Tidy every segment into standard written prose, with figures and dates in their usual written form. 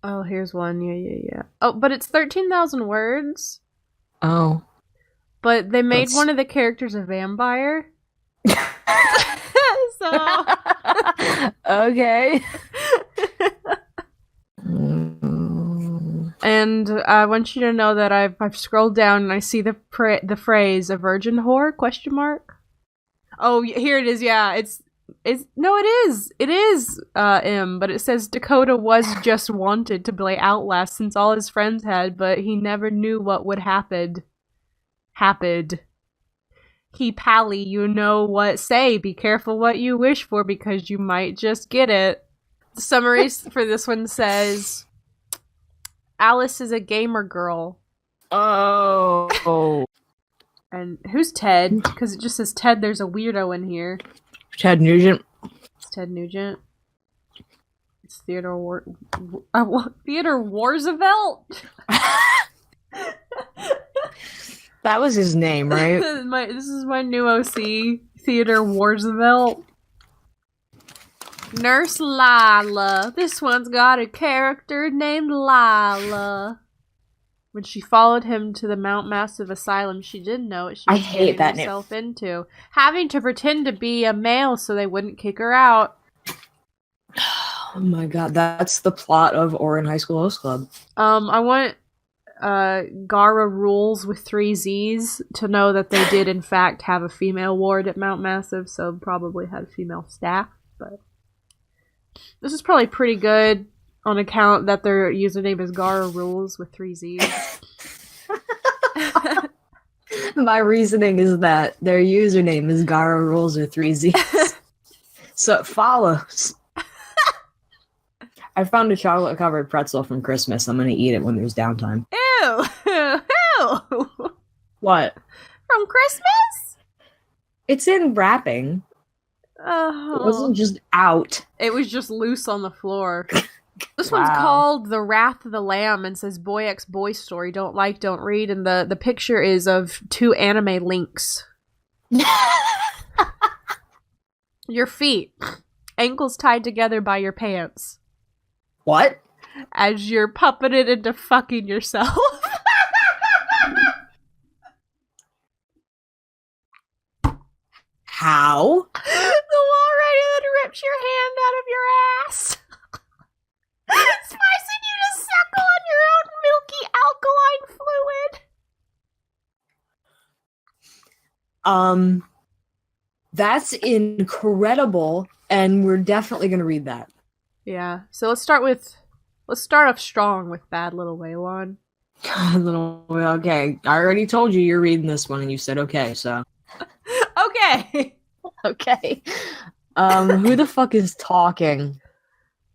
Oh, here's one. Yeah. Oh, but it's 13,000 words. Oh. But they made That's... one of the characters a vampire. So. Okay. And I want you to know that I've scrolled down and I see the phrase "a virgin whore?" question mark. Oh, here it is. Yeah, it's no, it is but it says Dakota was just wanted to play Outlast since all his friends had, but he never knew what would happen. He pally, you know what say? Be careful what you wish for because you might just get it. The summary for this one says, Alice is a gamer girl. Oh. And who's Ted? Because it just says Ted, there's a weirdo in here. Ted Nugent. It's Ted Nugent. It's Theodore Theodore Roosevelt? That was his name, right? This is my new OC, Theodore Roosevelt. Nurse Lila. This one's got a character named Lila. When she followed him to the Mount Massive Asylum, she didn't know what she was getting herself into. Having to pretend to be a male so they wouldn't kick her out. Oh my god, that's the plot of Orin High School Host Club. I want Gara Rules with 3 Z's to know that they did in fact have a female ward at Mount Massive, so probably had female staff, but this is probably pretty good on account that their username is Gara Rules with 3 Z's. My reasoning is that their username is Gara Rules with 3 Z's. So it follows. I found a chocolate-covered pretzel from Christmas. I'm gonna eat it when there's downtime. Ew! Ew! What? From Christmas? It's in wrapping. Oh. It wasn't just out. It was just loose on the floor. This one's called The Wrath of the Lamb and says Boy X Boy Story. Don't like, don't read. And the picture is of 2 anime links. Your feet. Ankles tied together by your pants. What? As you're puppeted into fucking yourself. How? The wall ready that rips your hand out of your ass. Forcing you to suckle on your own milky alkaline fluid. That's incredible, and we're definitely gonna read that. Yeah, so let's start off strong with Bad Little Waylon. Okay, I already told you you're reading this one, and you said okay, so. Okay. Okay. Who the fuck is talking?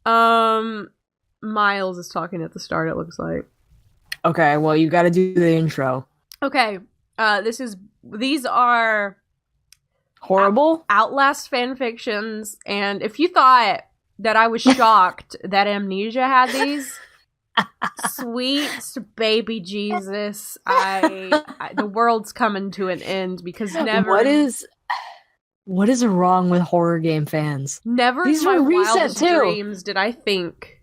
Miles is talking at the start, it looks like. Okay, well, you gotta do the intro. Okay, these are... Horrible? Outlast fanfictions, and if you thought that I was shocked that Amnesia had these, sweet baby Jesus, the world's coming to an end because never... What is wrong with horror game fans? Never these in my were recent wildest too. dreams did I think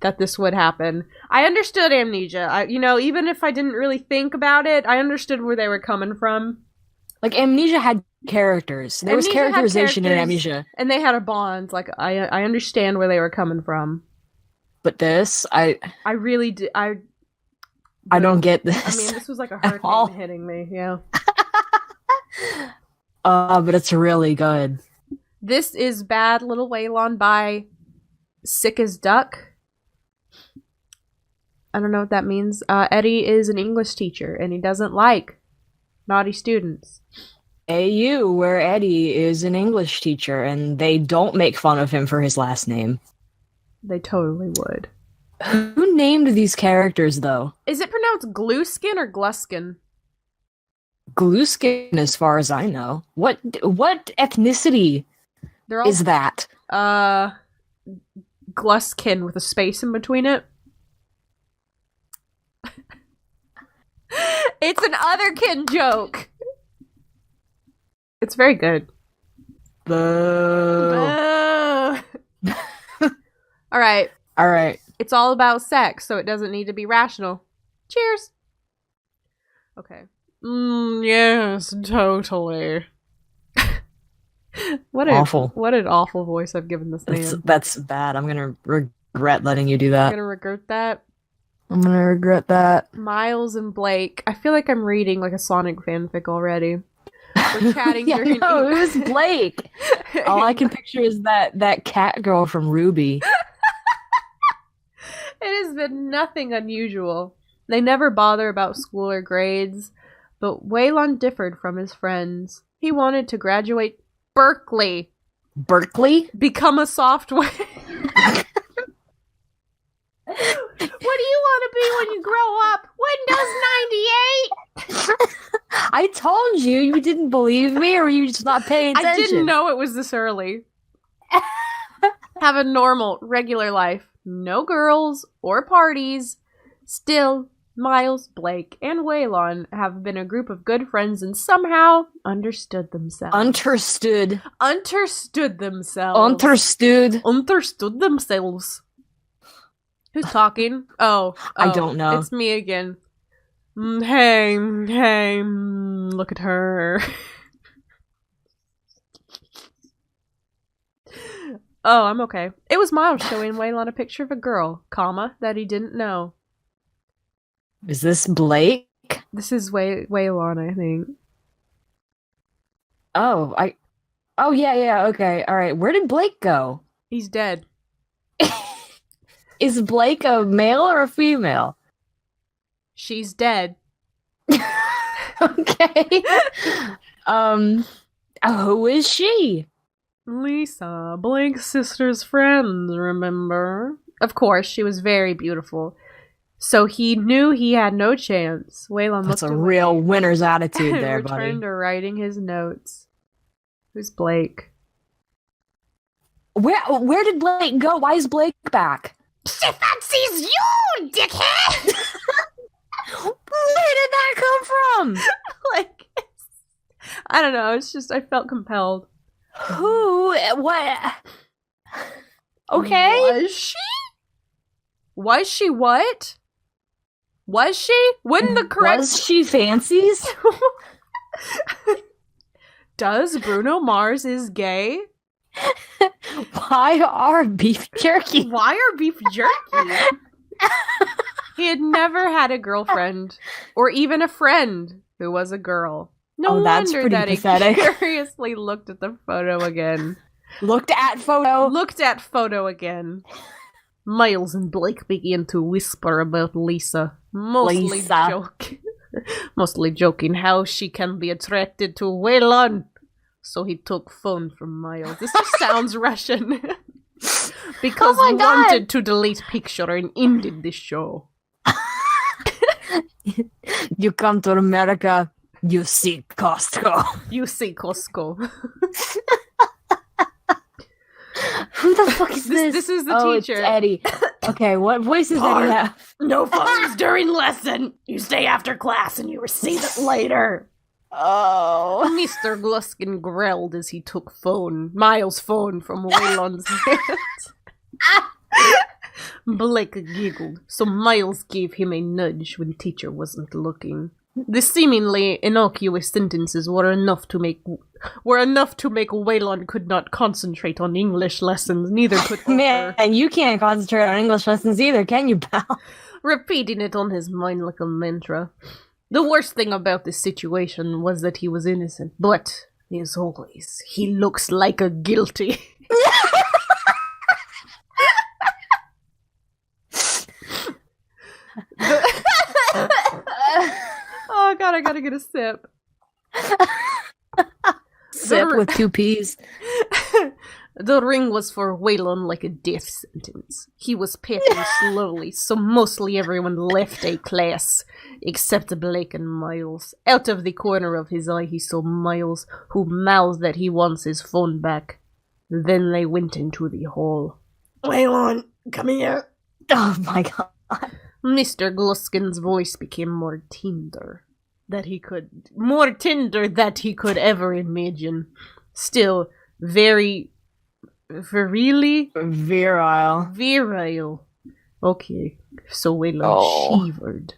that this would happen. I understood Amnesia. Even if I didn't really think about it, I understood where they were coming from. Like, Amnesia had characters. There was characterization in Amnesia. And they had a bond. Like, I understand where they were coming from. But this, I really did. I don't get this. I mean, this was like a hurricane hitting me, yeah. But it's really good. This is Bad Little Waylon by Sick as Duck. I don't know what that means. Eddie is an English teacher, and he doesn't like naughty students. AU, where Eddie is an English teacher, and they don't make fun of him for his last name. They totally would. Who named these characters, though? Is it pronounced Gluskin or Gluskin? Gluskin, as far as I know. What ethnicity is that? Gluskin with a space in between it. It's an otherkin joke. It's very good. Boo. All right. It's all about sex, so it doesn't need to be rational. Cheers. Okay. Yes, totally. What an awful voice I've given this man. That's bad. I'm gonna regret letting you do that. I'm gonna regret that. I'm gonna regret that. Miles and Blake. I feel like I'm reading like a Sonic fanfic already. We're chatting during. No, it was Blake. All I can picture is that cat girl from Ruby. It has been nothing unusual. They never bother about school or grades, but Waylon differed from his friends. He wanted to graduate Berkeley. Berkeley? Become a software. What do you want to be when you grow up? Windows 98? I told you. You didn't believe me, or were you just not paying attention? I didn't know it was this early. Have a normal, regular life. No girls or parties. Still, Miles, Blake, and Waylon have been a group of good friends and somehow understood themselves. Understood themselves. Who's talking? Oh, I don't know. It's me again. Hey, look at her. Oh, I'm okay. It was Miles showing Waylon a picture of a girl, that he didn't know. Is this Blake? This is Waylon, I think. Oh, yeah, okay. All right. Where did Blake go? He's dead. Is Blake a male or a female? She's dead. Okay. Who is she? Lisa, Blake's sister's friend, remember? Of course, she was very beautiful. So he knew he had no chance. Waylon That's looked a away real winner's attitude there, and buddy. returned to writing his notes. Who's Blake? Where did Blake go? Why is Blake back? She fancies you, dickhead! Where did that come from? Like, I don't know. It's just I felt compelled. Who? What? Okay. Was she what? Was she? Wouldn't the correct... Was she fancies? Does Bruno Mars is gay? Why are beef jerky? He had never had a girlfriend or even a friend who was a girl. No wonder that pathetic. He curiously looked at the photo again. Looked at photo again. Miles and Blake began to whisper about Lisa. Mostly joking how she can be attracted to Waylon. So he took phone from Miles. This just sounds Russian. Because he wanted to delete picture and ended the show. You come to America, you see Costco. Who the fuck is this? This is the teacher. It's Eddie. Okay, what voice does Eddie have? No phones during lesson. You stay after class and you receive it later. Oh. Mr. Gluskin growled as he took Miles' phone from Waylon's hands. Blake giggled, so Miles gave him a nudge when teacher wasn't looking. The seemingly innocuous sentences were enough to make Waylon could not concentrate on English lessons, neither could Arthur. Man, you can't concentrate on English lessons either, can you, pal? Repeating it on his mind like a mantra. The worst thing about this situation was that he was innocent, but, as always, he looks like a guilty. Oh god, I gotta get a sip. Sip with 2 P's. The ring was for Waylon like a death sentence. He was packing slowly, so mostly everyone left a class, except Blake and Miles. Out of the corner of his eye he saw Miles, who mouthed that he wants his phone back. Then they went into the hall. Waylon, come here. Oh my god. Mr. Gluskin's voice became more tender that he could ever imagine. Still, very virile. Okay, so Waylon shivered.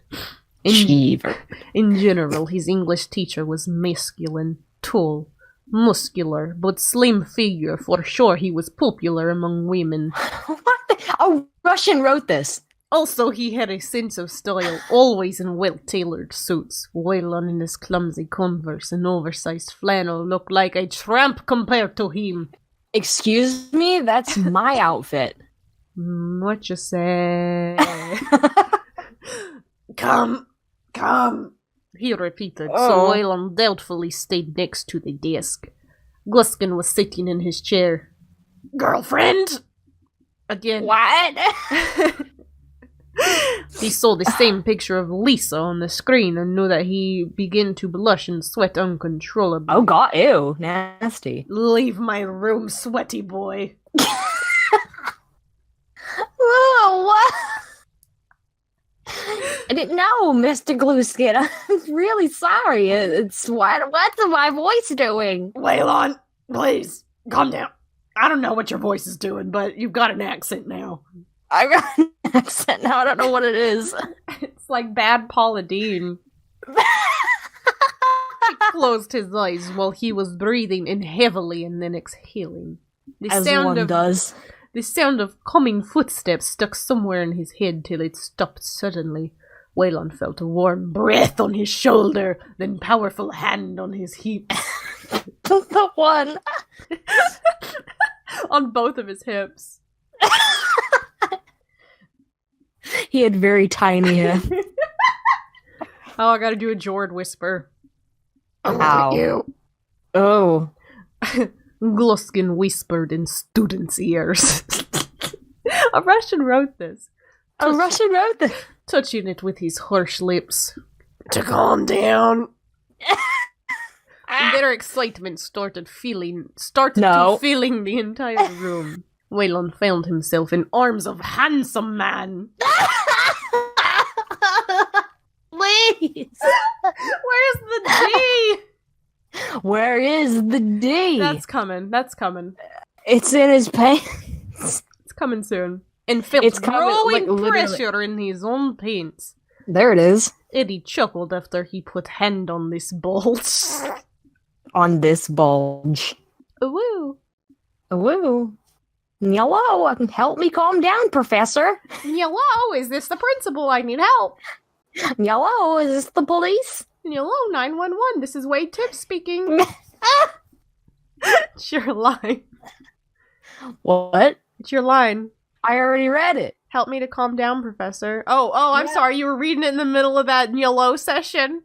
In general, his English teacher was masculine, tall, muscular, but slim figure. For sure he was popular among women. What? A Russian wrote this. Also, he had a sense of style, always in well-tailored suits. Waylon in his clumsy Converse and oversized flannel looked like a tramp compared to him. Excuse me? That's my outfit. What you say? Come, he repeated, so Waylon doubtfully stayed next to the desk. Gluskin was sitting in his chair. Girlfriend? Again. What? He saw the same picture of Lisa on the screen and knew that he began to blush and sweat uncontrollably. Oh god, ew, nasty. Leave my room, sweaty boy. Whoa, what? I didn't know, Mr. Gluskin. I'm really sorry. What's my voice doing? Waylon, please, calm down. I don't know what your voice is doing, but you've got an accent now. I got an accent now. I don't know what it is. It's like bad Paula Deen. He closed his eyes while he was breathing in heavily and then exhaling. As one does. The sound of coming footsteps stuck somewhere in his head till it stopped suddenly. Waylon felt a warm breath on his shoulder, then powerful hand on his hips. The one. On both of his hips. He had very tiny hair. Oh, I gotta do a Jord whisper. Ow. You. Oh. Gluskin whispered in students' ears. A Russian wrote this. Touching it with his harsh lips. To calm down. Their excitement started filling the entire room. Waylon found himself in arms of handsome man. Please. Where's the D? Where is the D? That's coming. It's in his pants. It's coming soon. And felt growing pressure in his own pants. There it is. Eddie chuckled after he put hand on this bulge. On this bulge. Woo. Woo. Hello, help me calm down, Professor. Hello, is this the principal? I need help. Hello, is this the police? Hello, 911. This is Wade Tips speaking. It's your line. What? It's your line. I already read it. Help me to calm down, Professor. Oh, I'm sorry. You were reading it in the middle of that yellow session.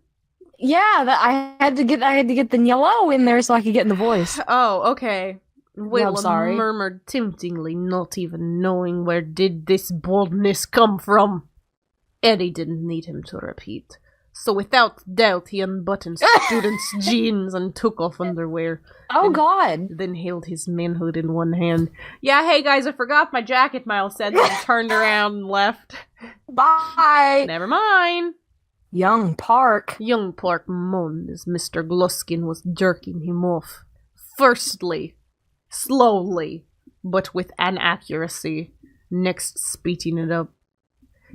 Yeah, I had to get the yellow in there so I could get in the voice. Oh, okay. Waylon murmured temptingly, not even knowing where did this boldness come from. Eddie didn't need him to repeat. So without doubt, he unbuttoned student's jeans and took off underwear. Oh, God. Then held his manhood in one hand. Yeah, hey guys, I forgot my jacket, Miles said, then turned around and left. Bye. Never mind. Young Park moaned as Mr. Gluskin was jerking him off. Firstly, slowly, but with an accuracy. Next, speeding it up.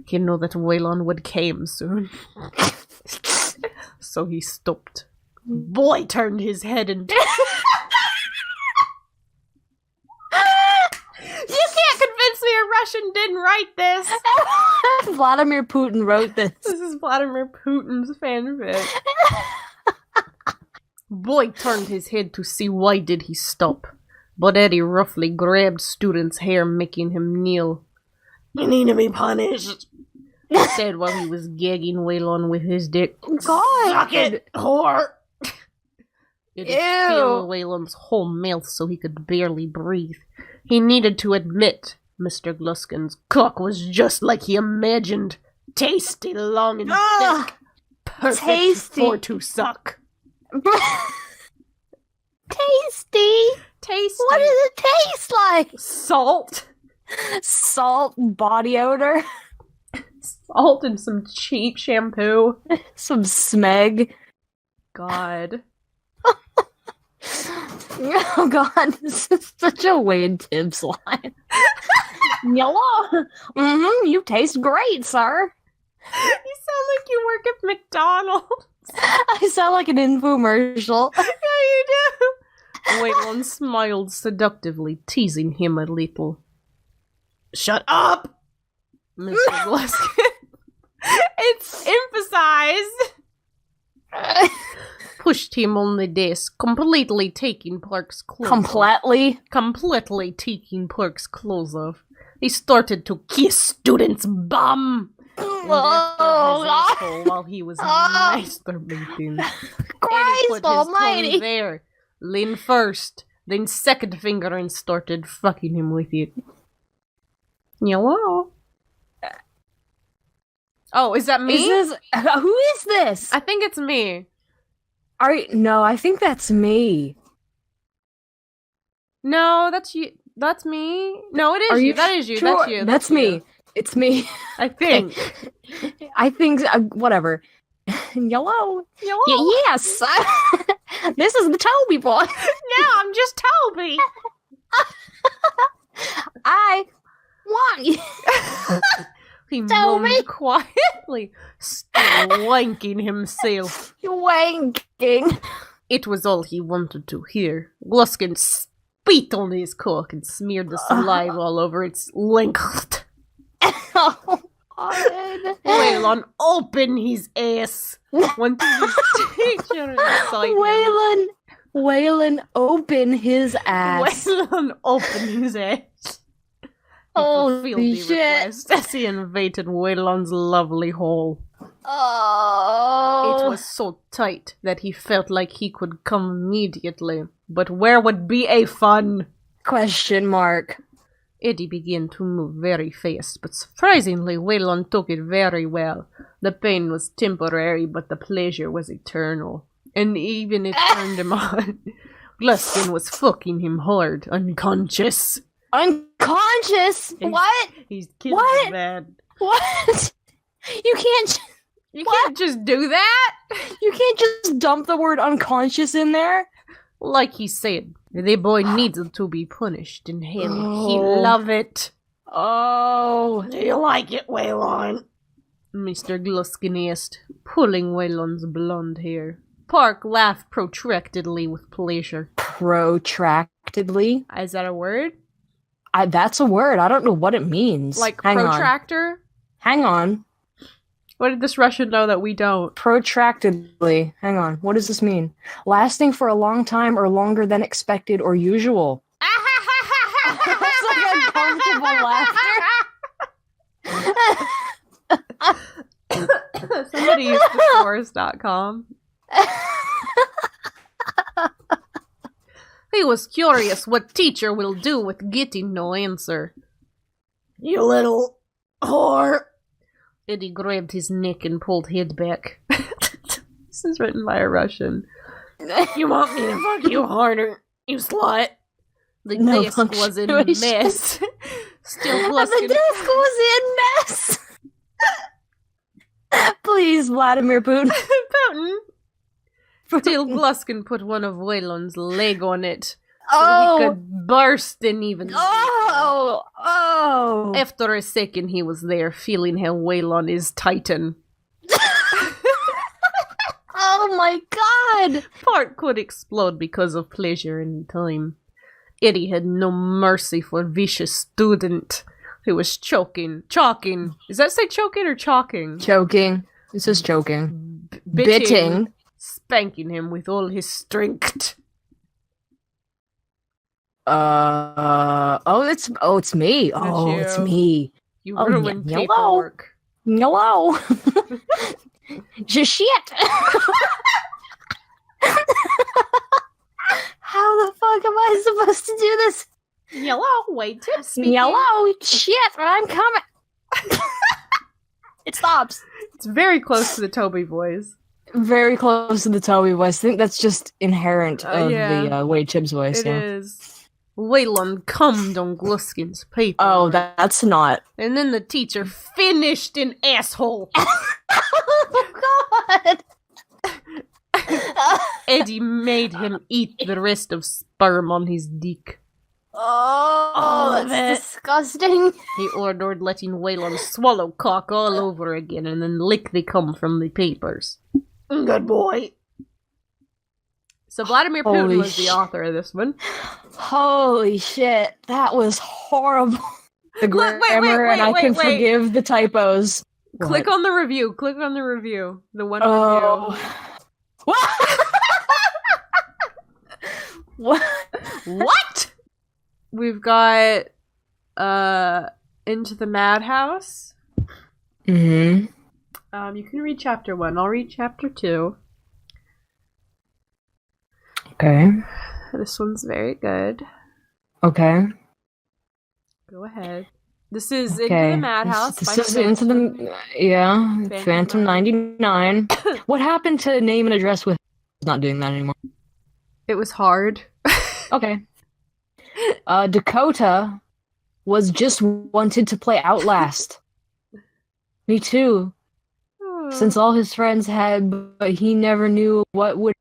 He knew that Waylon would come soon. So he stopped. Boy turned his head and... You can't convince me a Russian didn't write this! Vladimir Putin wrote this. This is Vladimir Putin's fanfic. Boy turned his head to see why did he stop. But Eddie roughly grabbed student's hair, making him kneel. You need to be punished, he said while he was gagging Waylon with his dick. God! Suck it, whore! It filled Waylon's whole mouth so he could barely breathe. He needed to admit Mr. Gluskin's cock was just like he imagined. Tasty, long, and thick. Perfect for to suck. Tasty? What does it taste like? Salt. Salt, body odor. Salt and some cheap shampoo. Some smeg. God. Oh god, this is such a Wade Tibbs line. Yellow. You taste great, sir. You sound like you work at McDonald's. I sound like an infomercial. Yeah, you do. Waylon smiled seductively, teasing him a little. Shut up, Mr. Gluskin. It's emphasized. Pushed him on the desk, completely taking Park's clothes off. Completely taking Park's clothes off. He started to kiss student's bum. While he was masturbating. Christ almighty! There, lean first, then second finger, and started fucking him with it. Hello. Oh, is that me? Who is this? I think it's me. No, I think that's me. No, that's you. That's me. No, it is you. That is you. Sure? That's you. That's me. You. It's me. I think. I think. Whatever. Hello. Yes. This is the Toby boy. No, I'm just Toby. I want you. He moaned quietly, still wanking himself. Wanking. It was all he wanted to hear. Gluskin spit on his cock and smeared the saliva all over its length. Oh, God. Waylon opened his ass. Went to his teacher and excitement. Waylon opened his ass. Waylon opened his ass. Holy shit. As he invaded Waylon's lovely hole. Oh. It was so tight that he felt like he could come immediately. But where would be a fun? Question mark. Eddie began to move very fast, but surprisingly, Waylon took it very well. The pain was temporary, but the pleasure was eternal. And even it turned him on. Gluskin was fucking him hard, unconscious. Unconscious? What? He's killed man. What? You can't just do that. You can't just dump the word unconscious in there. Like he said, the boy needed to be punished in hell. He loved it. Oh. Do you like it, Waylon? Mr. Gluskin asked, pulling Waylon's blonde hair. Park laughed protractedly with pleasure. Protractedly? Is that a word? That's a word. I don't know what it means. Like protractor? Hang on. What did this Russian know that we don't? Protractedly. Hang on. What does this mean? Lasting for a long time or longer than expected or usual. That's like uncomfortable laughter. Somebody use thesaurus.com. He was curious what teacher will do with getting no answer. You little whore. Eddie grabbed his neck and pulled head back. This is written by a Russian. You want me to fuck you harder, you slut? The desk was in mess. Still Gluskin. The desk was in mess. Please, Vladimir Putin. Putin. Still Gluskin put one of Waylon's leg on it. So he could burst and even... Oh! After a second, he was there, feeling how Waylon is tighten. Oh my god! Park could explode because of pleasure and time. Eddie had no mercy for vicious student who was choking. Does that say choking or chalking? Choking. It says choking. Bitting. Spanking him with all his strength. It's me. It's me. You ruined paperwork. Hello. Just shit. How the fuck am I supposed to do this? Hello, wait to speak. Hello, shit, I'm coming. It stops. It's very close to the Toby voice. Very close to the Toby voice. I think that's just inherent of the Wade Tibbs voice. It is. Waylon cummed on Gluskin's paper. Oh, that's not. And then the teacher finished an asshole. Oh, God. Eddie made him eat the rest of sperm on his dick. Oh, that's disgusting. He ordered letting Waylon swallow cock all over again and then lick the cum from the papers. Good boy. So Vladimir Putin was the author of this one. Holy shit, that was horrible. The grammar, and I can forgive the typos. Click on the review. Click on the review. The one review. What? What? We've got Into the Madhouse. Mm-hmm. You can read chapter 1. I'll read chapter 2. Okay. This one's very good. Okay. Go ahead. This is Into the Madhouse. This is Into the... Yeah. Phantom 99. What happened to name and address with... Not doing that anymore. It was hard. Okay. Dakota was just wanted to play Outlast. Me too. Since all his friends had, but he never knew what would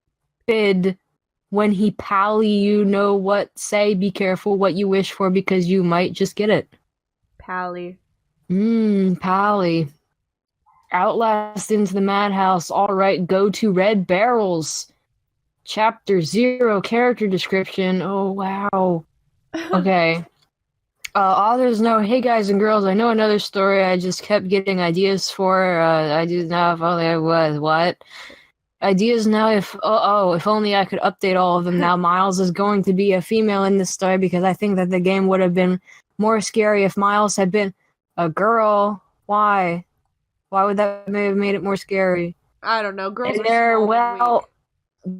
bid when he pally, you know what, say, be careful what you wish for because you might just get it. Pally. Pally. Outlast Into the Madhouse. Alright, go to Red Barrels. Chapter 0, character description. Oh, wow. Okay. Authors know, hey guys and girls, I know another story I just kept getting ideas for. I did not, if only I was, what? Ideas now, if only I could update all of them. Now Miles is going to be a female in this story because I think that the game would have been more scary if Miles had been a girl. Why? Why would that have made it more scary? I don't know. Girls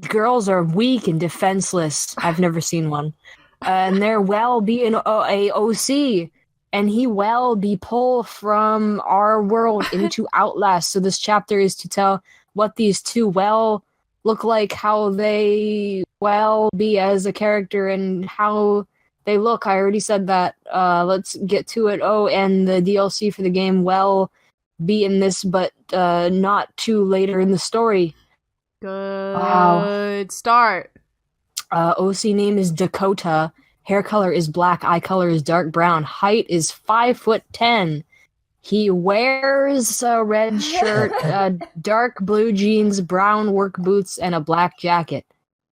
girls are weak and defenseless. I've never seen one. And there will be a OC, and he will be pulled from our world into Outlast. So this chapter is to tell what these two look like, how they be as a character, and how they look. I already said that. Let's get to it. Oh, and the DLC for the game will be in this, but not too later in the story. Good start. OC name is Dakota. Hair color is black. Eye color is dark brown. Height is 5'10". He wears a red shirt, dark blue jeans, brown work boots, and a black jacket.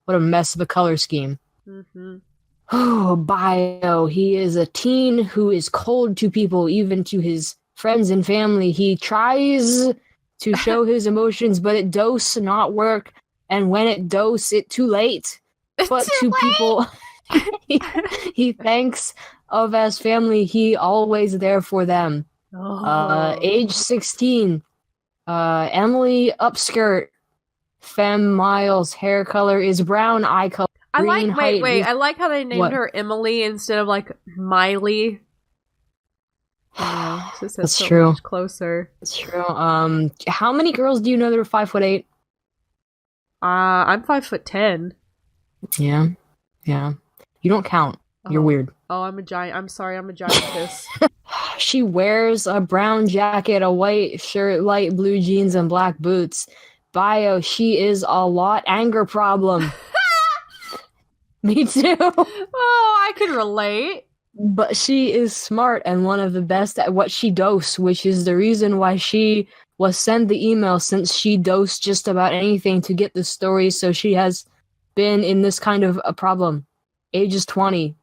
What a mess of a color scheme. Mm-hmm. Oh, bio. He is a teen who is cold to people, even to his friends and family. He tries to show his emotions, but it does not work. And when it does, it too late. But to people he thanks of as family, he always there for them. Age 16. Emily upskirt. Femme Miles. Hair color is brown. Eye color green. I like how they named her Emily instead of like Miley. That's true. Much closer. That's true. How many girls do you know that are 5'8"? I'm 5'10". Yeah. You don't count. You're weird. Oh, I'm a giant. I'm sorry, I'm a giantess. She wears a brown jacket, a white shirt, light blue jeans, and black boots. Bio, she is a lot anger problem. Me too. Oh, I can relate. But she is smart and one of the best at what she does, which is the reason why she was sent the email, since she dosed just about anything to get the story, so she has been in this kind of a problem. Age is 20.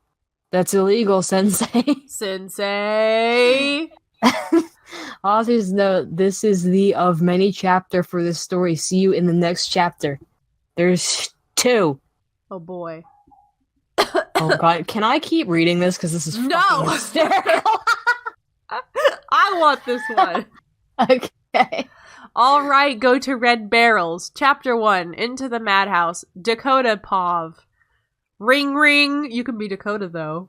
That's illegal, Sensei. Sensei! Authors note, this is the of many chapter for this story. See you in the next chapter. There's 2. Oh boy. Oh god, can I keep reading this? Because this is fucking hysterical. I want this one. Okay. All right, go to Red Barrels. Chapter 1, Into the Madhouse. Dakota Pov. Ring ring. You can be Dakota, though.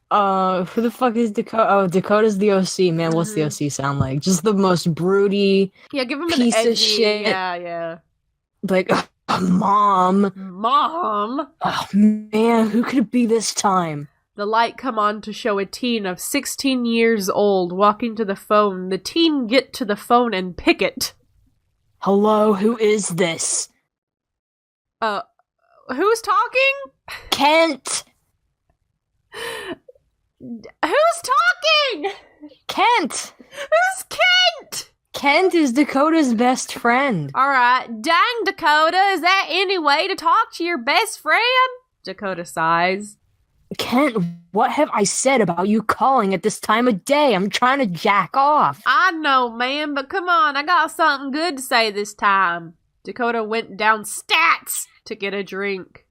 Who the fuck is Dakota? Oh, Dakota's the OC. Man, what's the OC sound like? Just the most broody give him piece an edgy, of shit. Yeah. Like, Mom. Oh, man, who could it be this time? The light come on to show a teen of 16 years old walking to the phone. The teen get to the phone and pick it. Hello, who is this? Who's talking? Kent! Who's talking? Kent! Who's Kent? Kent is Dakota's best friend. Alright, dang Dakota, is that any way to talk to your best friend? Dakota sighs. Kent, what have I said about you calling at this time of day? I'm trying to jack off. I know, man, but come on, I got something good to say this time. Dakota went down stats to get a drink.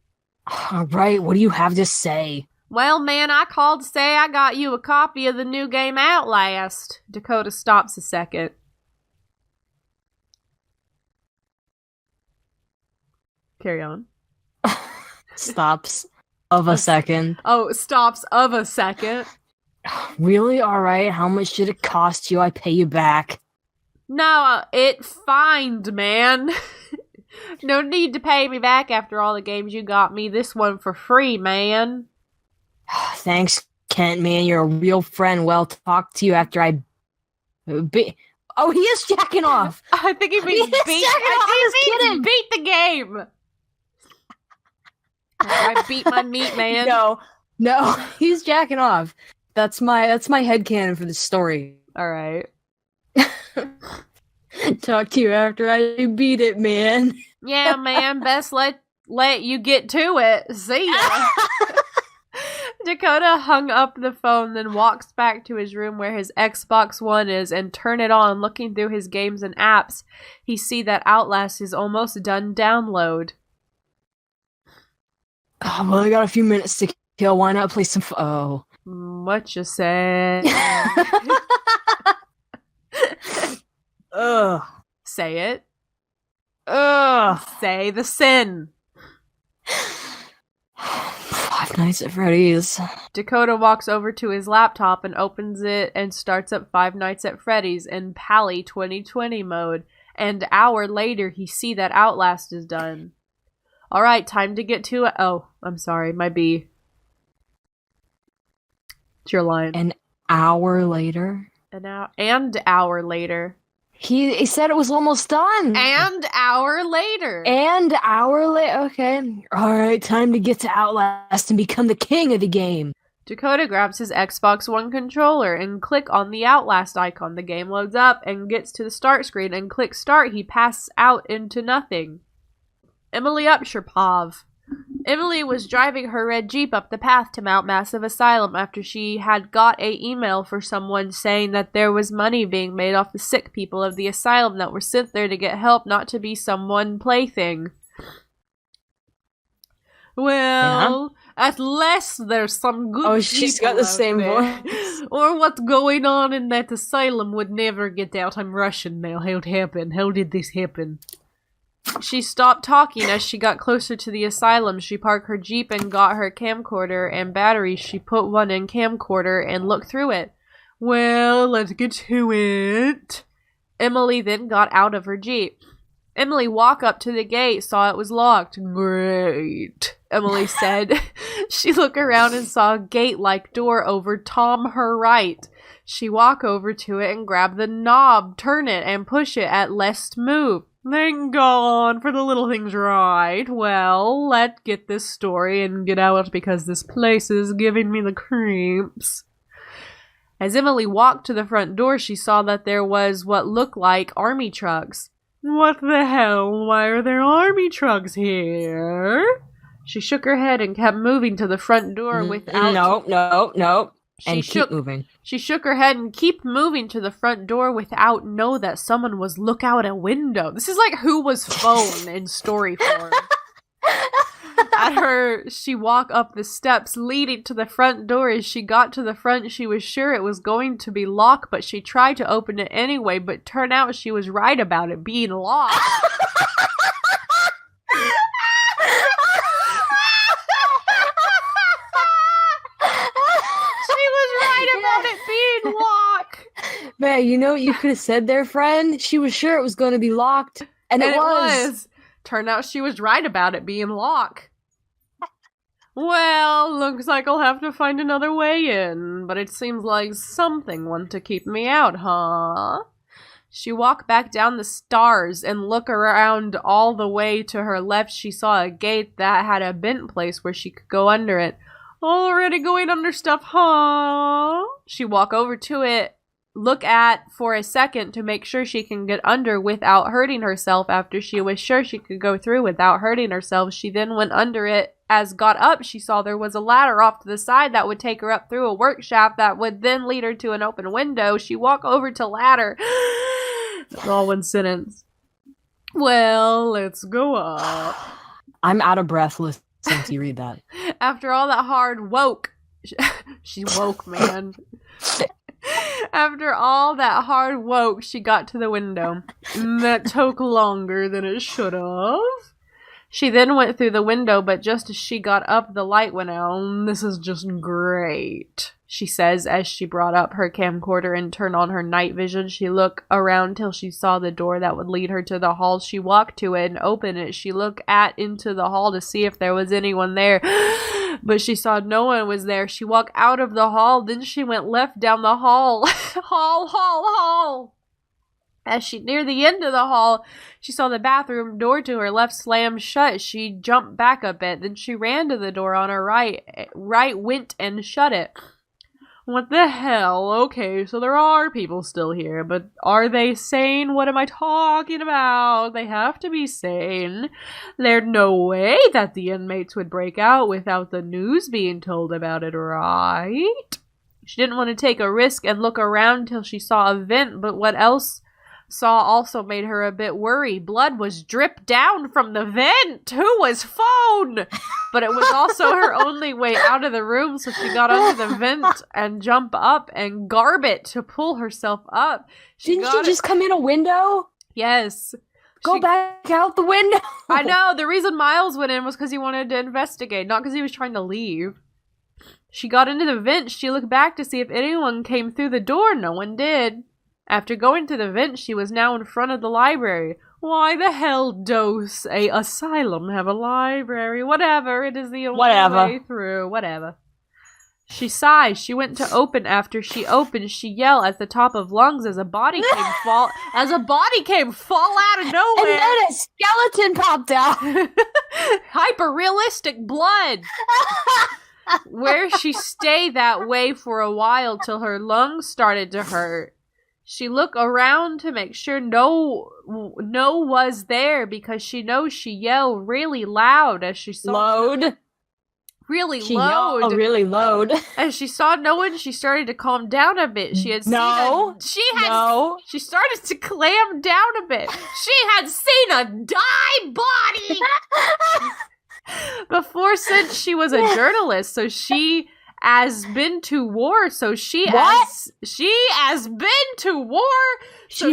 Alright, what do you have to say? Well, man, I called to say I got you a copy of the new game Outlast. Dakota stops a second. Carry on. Stops of a second. Oh, stops of a second. Really? Alright, how much did it cost you? I pay you back. No, it fined, man. No need to pay me back after all the games you got me. This one for free, man. Thanks, Kent, man. You're a real friend. Well, talk to you after I... Oh, he is jacking off! I think he means beat the game! I beat my meat, man. No, he's jacking off. That's my headcanon for this story. Alright. Talk to you after I beat it, man. Yeah, man, best let you get to it. See ya. Dakota hung up the phone, then walks back to his room where his Xbox One is and turn it on. Looking through his games and apps, he see that Outlast is almost done download. Oh, well, I got a few minutes to kill. Why not play some What you say? Ugh. Say it. Ugh. Say the sin. Five Nights at Freddy's. Dakota walks over to his laptop and opens it and starts up Five Nights at Freddy's in Pally 2020 mode. And an hour later, he see that Outlast is done. Alright, time to get to it. Oh, I'm sorry, my B. It's your line. An hour later? An hour later. He said it was almost done. And hour later. Okay. Alright, time to get to Outlast and become the king of the game. Dakota grabs his Xbox One controller and click on the Outlast icon. The game loads up and gets to the start screen and click start. He passes out into nothing. Emily Upsherpov. Emily was driving her red Jeep up the path to Mount Massive Asylum after she had got a email for someone saying that there was money being made off the sick people of the asylum that were sent there to get help, not to be someone plaything. Well, at least there's some good people. She's got the same voice. Or what's going on in that asylum would never get out. I'm Russian now. How'd happen? How did this happen? She stopped talking as she got closer to the asylum. She parked her Jeep and got her camcorder and batteries. She put one in camcorder and looked through it. Well, let's get to it. Emily then got out of her Jeep. Emily walked up to the gate, saw it was locked. Great, Emily said. She looked around and saw a gate-like door over Tom her right. She walked over to it and grabbed the knob, turn it, and push it at lest move. Thank God for the little things right. Well, let's get this story and get out because this place is giving me the creeps. As Emily walked to the front door, she saw that there was what looked like army trucks. What the hell? Why are there army trucks here? She shook her head and kept moving to the front door without... No. Keep moving. She shook her head and kept moving to the front door without know that someone was look out a window. This is like Who Was Phone in story form. She walked up the steps leading to the front door. As she got to the front, she was sure it was going to be locked, but she tried to open it anyway, but turned out she was right about it being locked. Man, you know what you could have said there, friend? She was sure it was going to be locked, and it was. Turned out she was right about it being locked. Well, looks like I'll have to find another way in, but it seems like something wants to keep me out, huh? She walked back down the stairs and looked around all the way to her left. She saw a gate that had a bent place where she could go under it. Already going under stuff, huh? She walked over to it, look at for a second to make sure she can get under without hurting herself. After she was sure she could go through without hurting herself, she then went under it. As got up, she saw there was a ladder off to the side that would take her up through a work shaft that would then lead her to an open window. She walked over to ladder. That's all one sentence. Well, let's go up. I'm out of breath listening to you read that. After all that hard woke. She woke, man. After all that hard woke, she got to the window. That took longer than it should have. She then went through the window, but just as she got up, the light went out. This is just great, she says as she brought up her camcorder and turned on her night vision. She looked around till she saw the door that would lead her to the hall. She walked to it and opened it. She looked into the hall to see if there was anyone there, but she saw no one was there. She walked out of the hall, then she went left down the hall. Hall. As she neared the end of the hall, she saw the bathroom door to her left slammed shut. She jumped back a bit, then she ran to the door on her right, went and shut it. What the hell? Okay, so there are people still here, but are they sane? What am I talking about? They have to be sane. There's no way that the inmates would break out without the news being told about it, right? She didn't want to take a risk and look around till she saw a vent, but what else saw also made her a bit worried. Blood was dripped down from the vent. Who was phone? But it was also her only way out of the room, so she got under the vent and jumped up and garb it to pull herself up. Didn't she just come in a window? Yes. Go back out the window. I know. The reason Miles went in was because he wanted to investigate, not because he was trying to leave. She got into the vent. She looked back to see if anyone came through the door. No one did. After going to the vent, she was now in front of the library. Why the hell does a asylum have a library? Whatever, it is the only way through. Whatever. She sighed. She went to open. After she opened, she yelled at the top of lungs as a body came fall out of nowhere. And then a skeleton popped out. Hyper-realistic blood. Where she stayed that way for a while till her lungs started to hurt. She looked around to make sure no was there because she knows she yelled really loud as she saw loud. Really she loud. Yelled really loud. As she saw no one, she started to calm down a bit. She started to clam down a bit. She had seen a die body before, since she was a journalist, so she has been to war, so she has been to war. So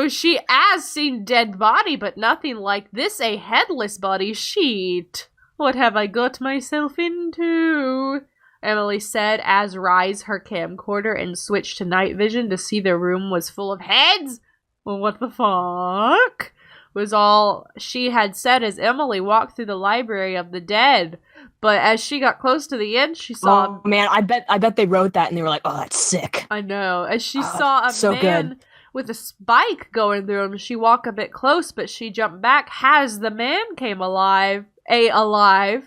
she has seen dead body, but nothing like this, a headless body. Sheet. What have I got myself into? Emily said as raised her camcorder and switched to night vision to see the room was full of heads. Well, what the fuck? Was all she had said as Emily walked through the library of the dead. But as she got close to the end, she saw... Oh, man, I bet they wrote that and they were like, oh, that's sick. I know. As she saw a man good. With a spike going through him, she walked a bit close, but she jumped back as the man came alive. The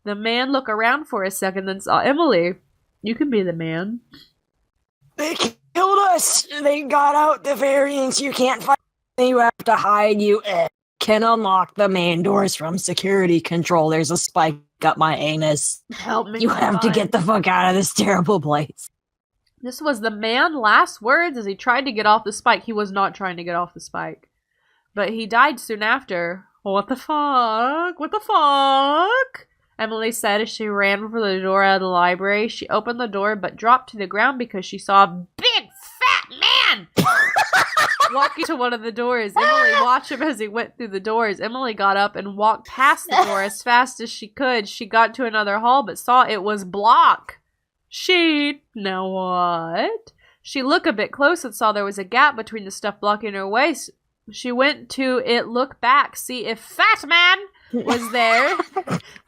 man looked around for a second, then saw Emily. You can be the man. They killed us. They got out the variants. You can't fight. You have to hide. You can unlock the main doors from security control. There's a spike up my anus. Help me. You have to get the fuck out of this terrible place. This was the man's last words as he tried to get off the spike. He was not trying to get off the spike. But he died soon after. What the fuck? What the fuck? Emily said as she ran for the door out of the library. She opened the door but dropped to the ground because she saw a big fat man walking to one of the doors. Emily watched him as he went through the doors. Emily got up and walked past the door as fast as she could. She got to another hall but saw it was blocked. Now what? She looked a bit close and saw there was a gap between the stuff blocking her way. She went to it, look back, see if fat man was there.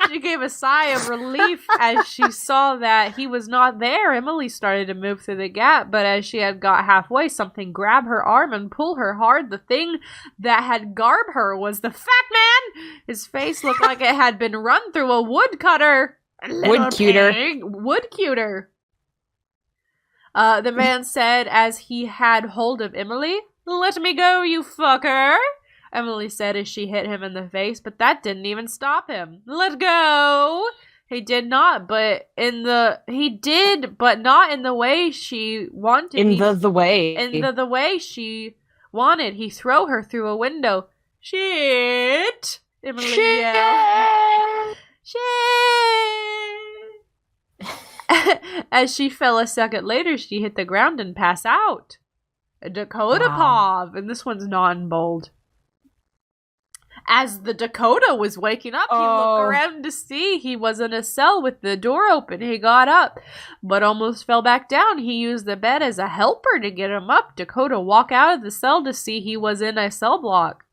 She gave a sigh of relief as she saw that he was not there. Emily started to move through the gap, but as she had got halfway, something grabbed her arm and pulled her hard. The thing that had garbed her was the fat man. His face looked like it had been run through a woodcutter. Wood cuter. Wood cuter. The man said as he had hold of Emily, "Let me go, you fucker," Emily said as she hit him in the face, but that didn't even stop him. "Let go!" He did not, but not in the way she wanted. In the way she wanted. He threw her through a window. "Shit!" Emily yelled. "Shit!" As she fell a second later, she hit the ground and passed out. Dakota Pov, and this one's non-bold. As the Dakota was waking up, he looked around to see he was in a cell with the door open. He got up, but almost fell back down. He used the bed as a helper to get him up. Dakota walked out of the cell to see he was in a cell block.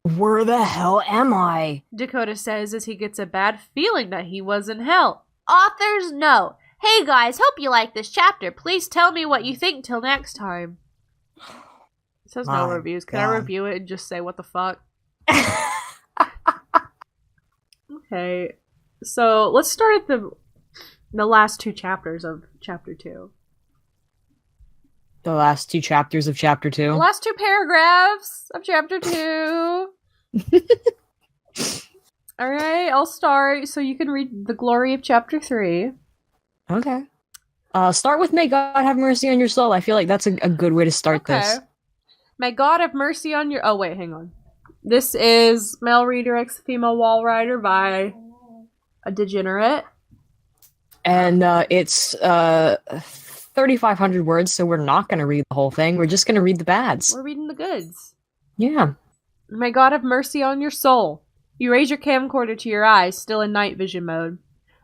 "Where the hell am I?" Dakota says as he gets a bad feeling that he was in hell. Author's note. Hey guys, hope you like this chapter. Please tell me what you think till next time. It says no reviews. Can I review it and just say what the fuck? Okay, so let's start at the last two chapters of chapter 2. The last two chapters of chapter 2? The last two paragraphs of chapter 2. Alright, I'll start so you can read the glory of chapter 3. Okay. Start with "May God have mercy on your soul." I feel like that's a good way to start this. May God have mercy on your... Oh, wait, hang on. This is Male Redirects Female Wall Rider by a degenerate. And it's 3,500 words, so we're not going to read the whole thing. We're just going to read the bads. We're reading the goods. Yeah. May God have mercy on your soul. You raise your camcorder to your eyes, still in night vision mode.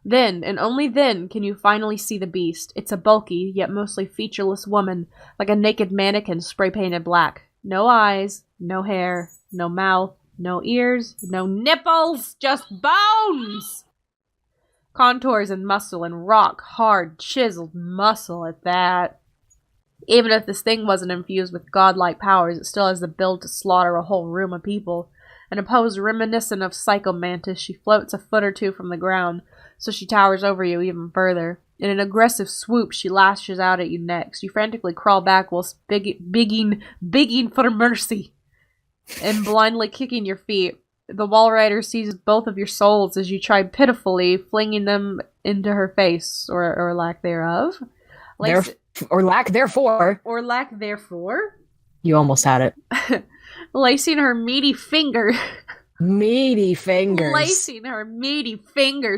Then, and only then, can you finally see the beast. It's a bulky, yet mostly featureless woman, like a naked mannequin spray-painted black. No eyes, no hair, no mouth, no ears, no nipples, just bones! Contours and muscle and rock, hard, chiseled muscle at that. Even if this thing wasn't infused with godlike powers, it still has the build to slaughter a whole room of people. In a pose reminiscent of Psycho Mantis, she floats a foot or two from the ground, so she towers over you even further. In an aggressive swoop, she lashes out at you next. You frantically crawl back whilst begging for mercy and blindly kicking your feet. The Wall Rider seizes both of your souls as you try pitifully flinging them into her face, or lack thereof. Or lack therefore. Or lack therefore. You almost had it. Lacing her meaty fingers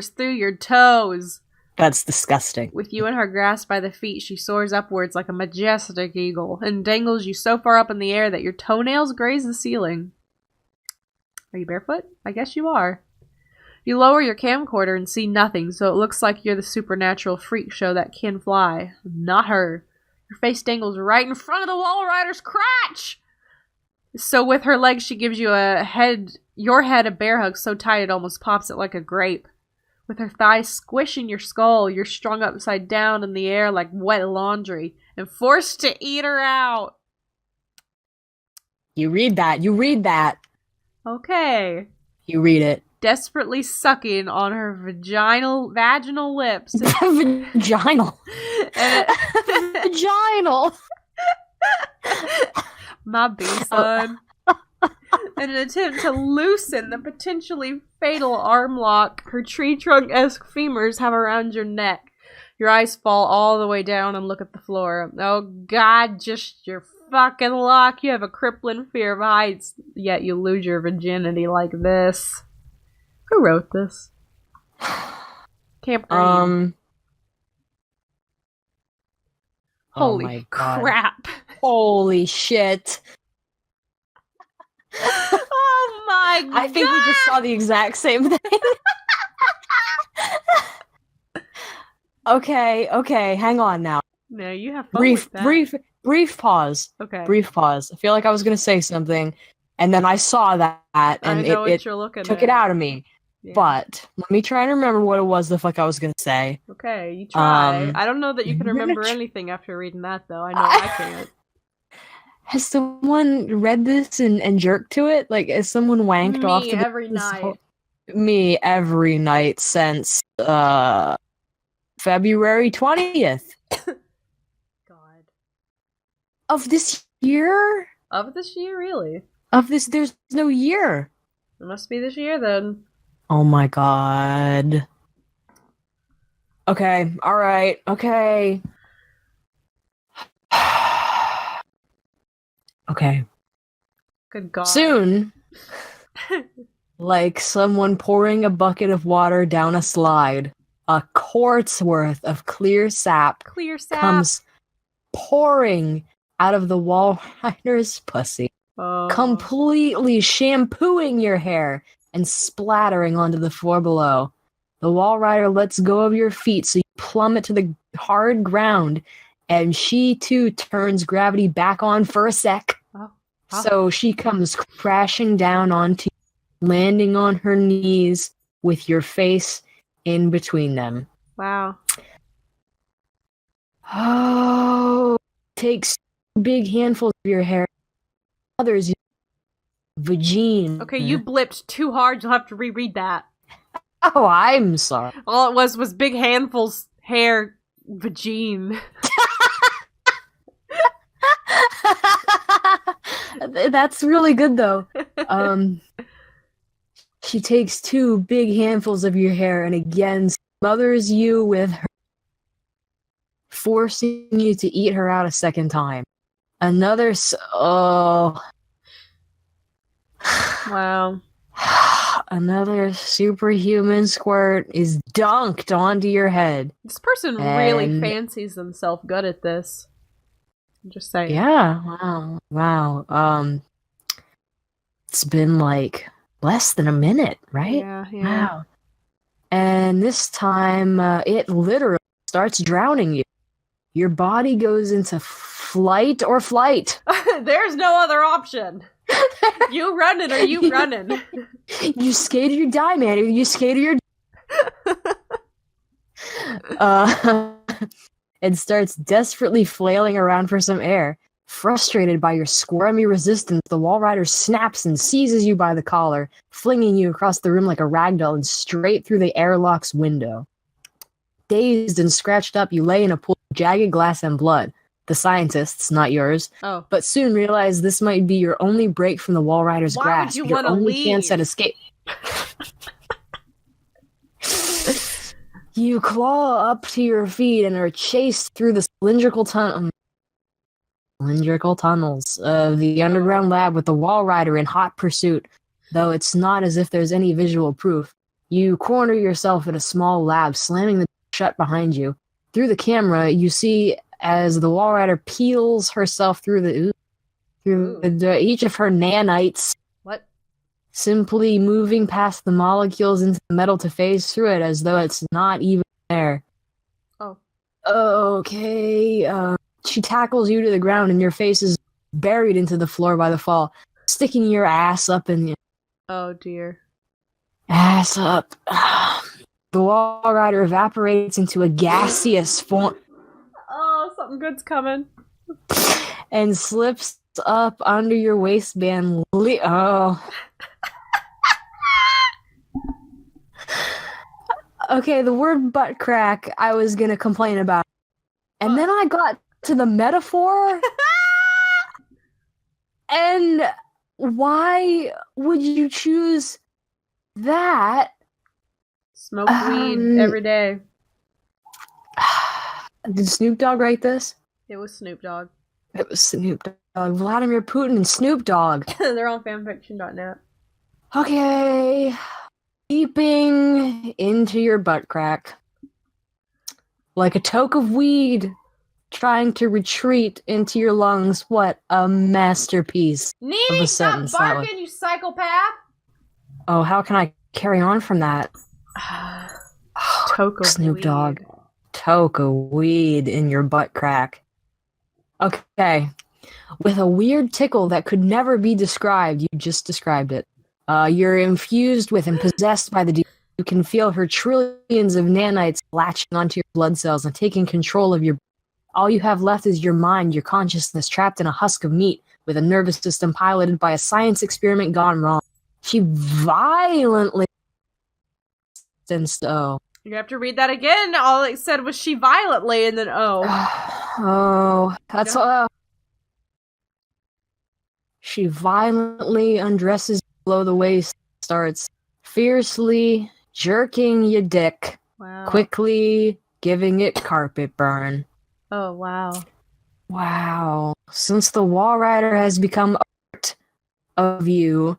through your toes. That's disgusting. With you in her grasp by the feet, she soars upwards like a majestic eagle and dangles you so far up in the air that your toenails graze the ceiling. Are you barefoot? I guess you are. You lower your camcorder and see nothing, so it looks like you're the supernatural freak show that can fly. Not her. Your face dangles right in front of the Wall Rider's crotch! So with her legs, she gives you your head a bear hug so tight it almost pops it like a grape. With her thighs squishing your skull, you're strung upside down in the air like wet laundry and forced to eat her out. You read that. Okay. You read it. Desperately sucking on her vaginal lips. Vaginal. Vaginal. My B, son. In an attempt to loosen the potentially fatal arm lock her tree trunk-esque femurs have around your neck. Your eyes fall all the way down and look at the floor. Oh God, just your fucking luck. You have a crippling fear of heights, yet you lose your virginity like this. Who wrote this? Camp Green. Holy crap. Holy shit. Oh my God. I think we just saw the exact same thing. Okay, hang on now. No, you have fun with that. Brief pause. Okay. Brief pause. I feel like I was gonna say something, And then I saw that, and I know what it you're looking took at. it out of me. Yeah. But let me try and remember what it was the fuck I was gonna say. Okay, you try. I don't know that you can I'm gonna remember anything after reading that, though. I know I can't. Has someone read this and jerked to it? Like, has someone wanked off to every night. Me every night since February 20th God. of this year? Of this year, really? There's no year. It must be this year, then. Oh my god. Okay, alright, okay. Okay. Good God. Soon, like someone pouring a bucket of water down a slide, a quart's worth of clear sap comes pouring out of the wall rider's pussy, completely shampooing your hair and splattering onto the floor below. The wall rider lets go of your feet so you plummet to the hard ground, and she too turns gravity back on for a sec. So she comes crashing down onto you, landing on her knees with your face in between them. Wow. Oh, takes big handfuls of your hair. Others, vagine. Okay, you blipped too hard. You'll have to reread that. Oh, I'm sorry. All it was big handfuls hair vagine. That's really good, though. She takes 2 big handfuls of your hair and again smothers you with her, forcing you to eat her out a second time. Another Wow. Another superhuman squirt is dunked onto your head. This person really fancies themselves good at this. I'm just saying. Yeah, wow. It's been like less than a minute, right? Yeah. Wow. And this time, it literally starts drowning you. Your body goes into flight or flight. There's no other option. You running or you running? You skate or you die, man. You skate or you're and starts desperately flailing around for some air. Frustrated by your squirmy resistance, the wall rider snaps and seizes you by the collar, flinging you across the room like a ragdoll and straight through the airlock's window. Dazed and scratched up, you lay in a pool of jagged glass and blood. The scientists, not yours, but soon realize this might be your only break from the wall rider's grasp. Would you your only leave? chance at escape. You claw up to your feet and are chased through the cylindrical tunnels of the underground lab with the wall rider in hot pursuit, though it's not as if there's any visual proof. You corner yourself in a small lab, slamming the door shut behind you. Through the camera, you see as the wall rider peels herself through each of her nanites. What? Simply moving past the molecules into the metal to phase through it as though it's not even there. Oh. Okay. She tackles you to the ground and your face is buried into the floor by the fall, sticking your ass up in the... Oh, dear. Ass up. The wall rider evaporates into a gaseous form. Oh, something good's coming. And slips up under your waistband. Okay, the word butt crack I was gonna complain about. And then I got to the metaphor. And why would you choose that? Smoke weed every day. Did Snoop Dogg write this? It was Snoop Dogg. It was Snoop Dogg. Vladimir Putin and Snoop Dogg. They're on fanfiction.net. Okay. Seeping into your butt crack. Like a toke of weed trying to retreat into your lungs. What a masterpiece of a sentence. Stop barking, you psychopath! Oh, how can I carry on from that? Toke of Snoop weed. Dogg. Toke of weed in your butt crack. Okay. With a weird tickle that could never be described. You just described it. You're infused with and possessed by the demon. You can feel her trillions of nanites latching onto your blood cells and taking control of your... All you have left is your mind, your consciousness trapped in a husk of meat with a nervous system piloted by a science experiment gone wrong. She violently... Oh. You have to read that again. All it said was she violently, and then Oh, that's... She violently undresses below the waist, starts fiercely jerking your dick, quickly giving it carpet burn. Oh, wow. Wow. Since the Wall Rider has become a part of you,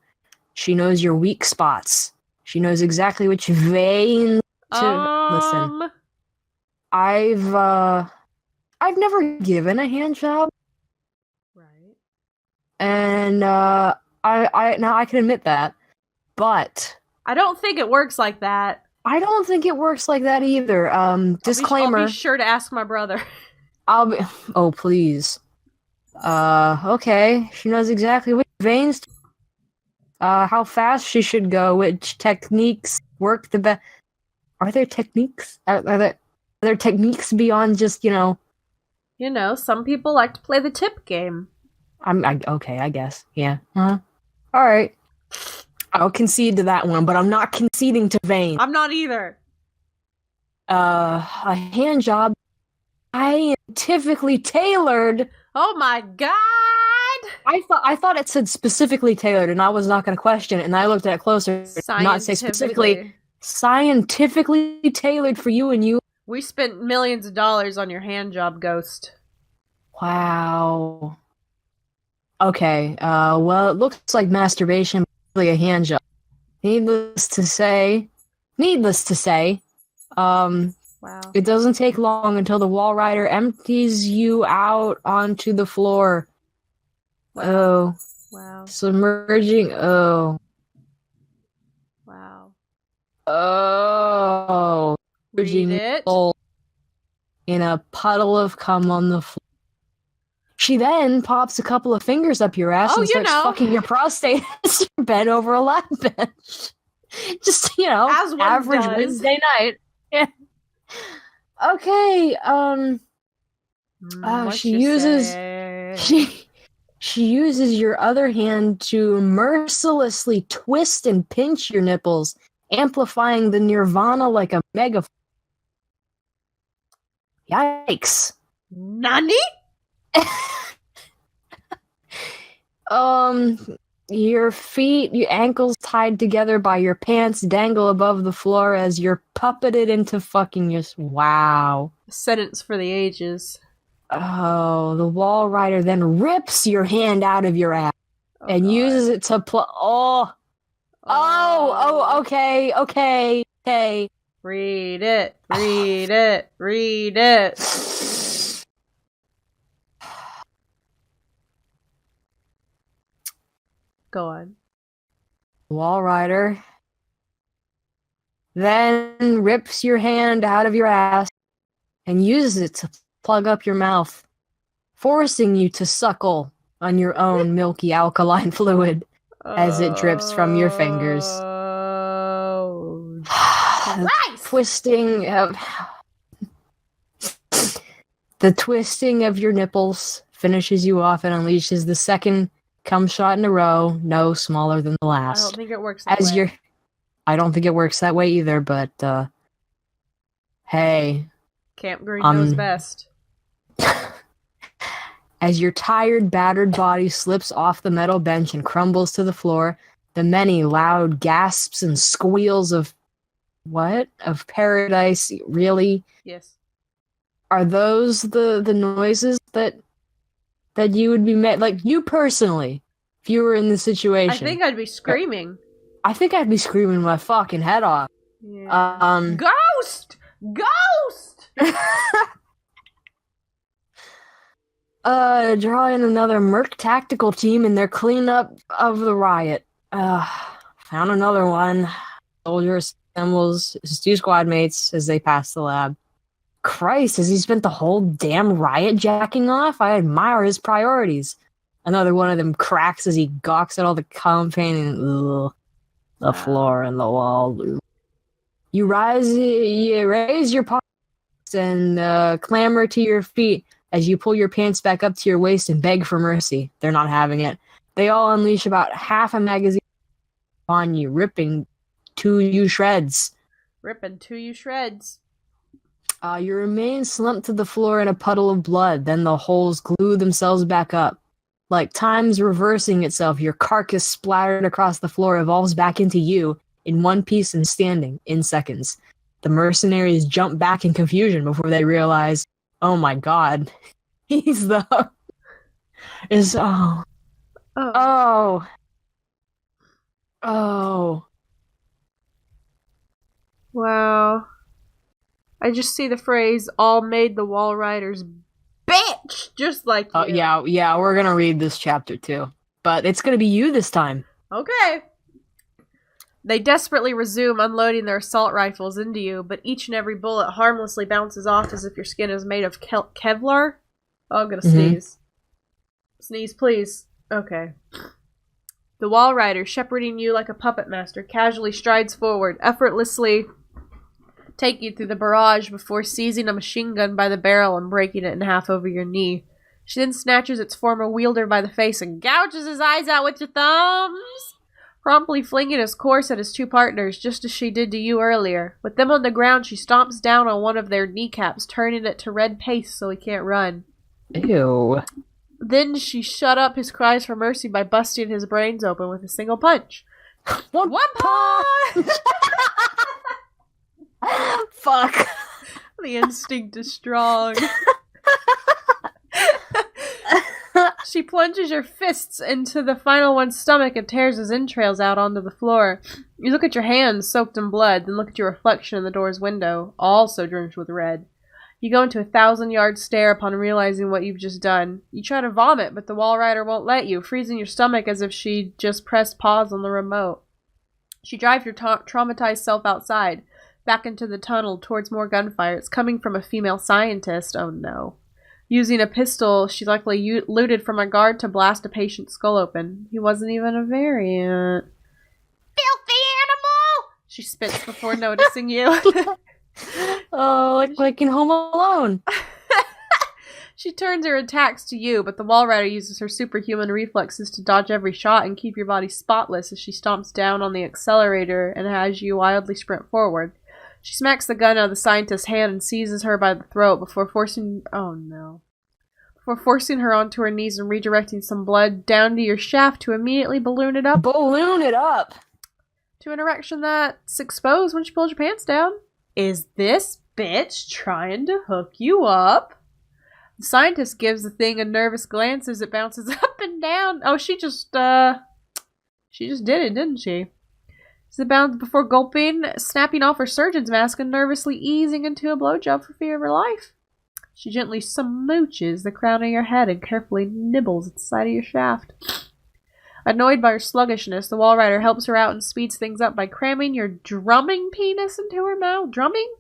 she knows your weak spots. She knows exactly which veins to listen. I've never given a hand job. Right. And I now I can admit that. But I don't think it works like that. I don't think it works like that either. Disclaimer. I'll be sure to ask my brother. Oh, please. Okay. She knows exactly which veins, how fast she should go, which techniques work the best. Are there techniques? Are there techniques beyond just, You know, some people like to play the tip game. Okay, I guess. Yeah. All right. I'll concede to that one, but I'm not conceding to veins. I'm not either. A hand job scientifically tailored. Oh my god! I thought it said specifically tailored, and I was not going to question it. And I looked at it closer, not say specifically scientifically tailored for you and you. We spent millions of dollars on your hand job, Ghost. Wow. Okay. Well, it looks like masturbation, really a hand job. Needless to say, Wow. It doesn't take long until the Wall Rider empties you out onto the floor. Wow. Oh. Wow. Submerging. Oh. Wow. Oh. Read it. In a puddle of cum on the floor. She then pops a couple of fingers up your ass and starts fucking your prostate as you bend over a lab bench. Just, as one average does. Wednesday night. Yeah. Okay, she uses your other hand to mercilessly twist and pinch your nipples, amplifying the nirvana like a megaphone. Yikes. Nani? Your feet, your ankles tied together by your pants dangle above the floor as you're puppeted into fucking your... Wow. Sentence for the ages. Oh, the Wall Rider then rips your hand out of your ass and uses it to okay. Read it. Go on. Wall Rider then rips your hand out of your ass and uses it to plug up your mouth, forcing you to suckle on your own milky alkaline fluid as it drips from your fingers. Oh, The twisting of your nipples finishes you off and unleashes the second cum shot in a row, no smaller than the last. I don't think it works that way. I don't think it works that way either, but hey. Camp Green knows best. As your tired, battered body slips off the metal bench and crumbles to the floor, the many loud gasps and squeals of what? Of paradise, really? Yes. Are those the noises that you would be like you personally, if you were in the situation? I think I'd be screaming. I think I'd be screaming my fucking head off. Yeah. Ghost! Drawing another Merc tactical team in their cleanup of the riot. Found another one. Soldier assembles his two squad mates as they pass the lab. Christ, has he spent the whole damn riot jacking off? I admire his priorities. Another one of them cracks as he gawks at all the cum painting. Ugh, the floor and the wall. You raise your paws and clamber to your feet as you pull your pants back up to your waist and beg for mercy. They're not having it. They all unleash about half a magazine on you, ripping to you shreds. Ripping to you shreds. You remain slumped to the floor in a puddle of blood. Then the holes glue themselves back up. Like time's reversing itself, your carcass splattered across the floor evolves back into you in one piece and standing in seconds. The mercenaries jump back in confusion before they realize, oh my god, he's the... Oh. Wow. I just see the phrase, all made the wall riders bitch! Just like you. Yeah, we're gonna read this chapter too. But it's gonna be you this time. Okay. They desperately resume unloading their assault rifles into you, but each and every bullet harmlessly bounces off as if your skin is made of Kevlar. Oh, I'm gonna sneeze. Sneeze, please. Okay. The wall rider, shepherding you like a puppet master, casually strides forward, effortlessly take you through the barrage before seizing a machine gun by the barrel and breaking it in half over your knee. She then snatches its former wielder by the face and gouges his eyes out with your thumbs, promptly flinging his course at his two partners, just as she did to you earlier. With them on the ground, she stomps down on one of their kneecaps, turning it to red paste so he can't run. Ew. Then she shut up his cries for mercy by busting his brains open with a single punch. One punch! Fuck. The instinct is strong. She plunges your fists into the final one's stomach and tears his entrails out onto the floor. You look at your hands soaked in blood, then look at your reflection in the door's window, also drenched with red. You go into a 1,000-yard stare upon realizing what you've just done. You try to vomit, but the wall rider won't let you, freezing your stomach as if she just pressed pause on the remote. She drives your traumatized self outside, back into the tunnel towards more gunfire. It's coming from a female scientist. Oh no. Using a pistol she likely looted from a guard to blast a patient's skull open. He wasn't even a variant. Filthy animal! She spits before noticing you. Oh, like in Home Alone. She turns her attacks to you, but the wall rider uses her superhuman reflexes to dodge every shot and keep your body spotless as she stomps down on the accelerator and has you wildly sprint forward. She smacks the gun out of the scientist's hand and seizes her by the throat before forcing her onto her knees and redirecting some blood down to your shaft to immediately balloon it up. Balloon it up! To an erection that's exposed when she pulls your pants down. Is this bitch trying to hook you up? The scientist gives the thing a nervous glance as it bounces up and down. Oh, she just did it, didn't she? As it bounds before gulping, snapping off her surgeon's mask and nervously easing into a blowjob for fear of her life. She gently smooches the crown of your head and carefully nibbles at the side of your shaft. Annoyed by her sluggishness, the wall rider helps her out and speeds things up by cramming your drumming penis into her mouth. Drumming?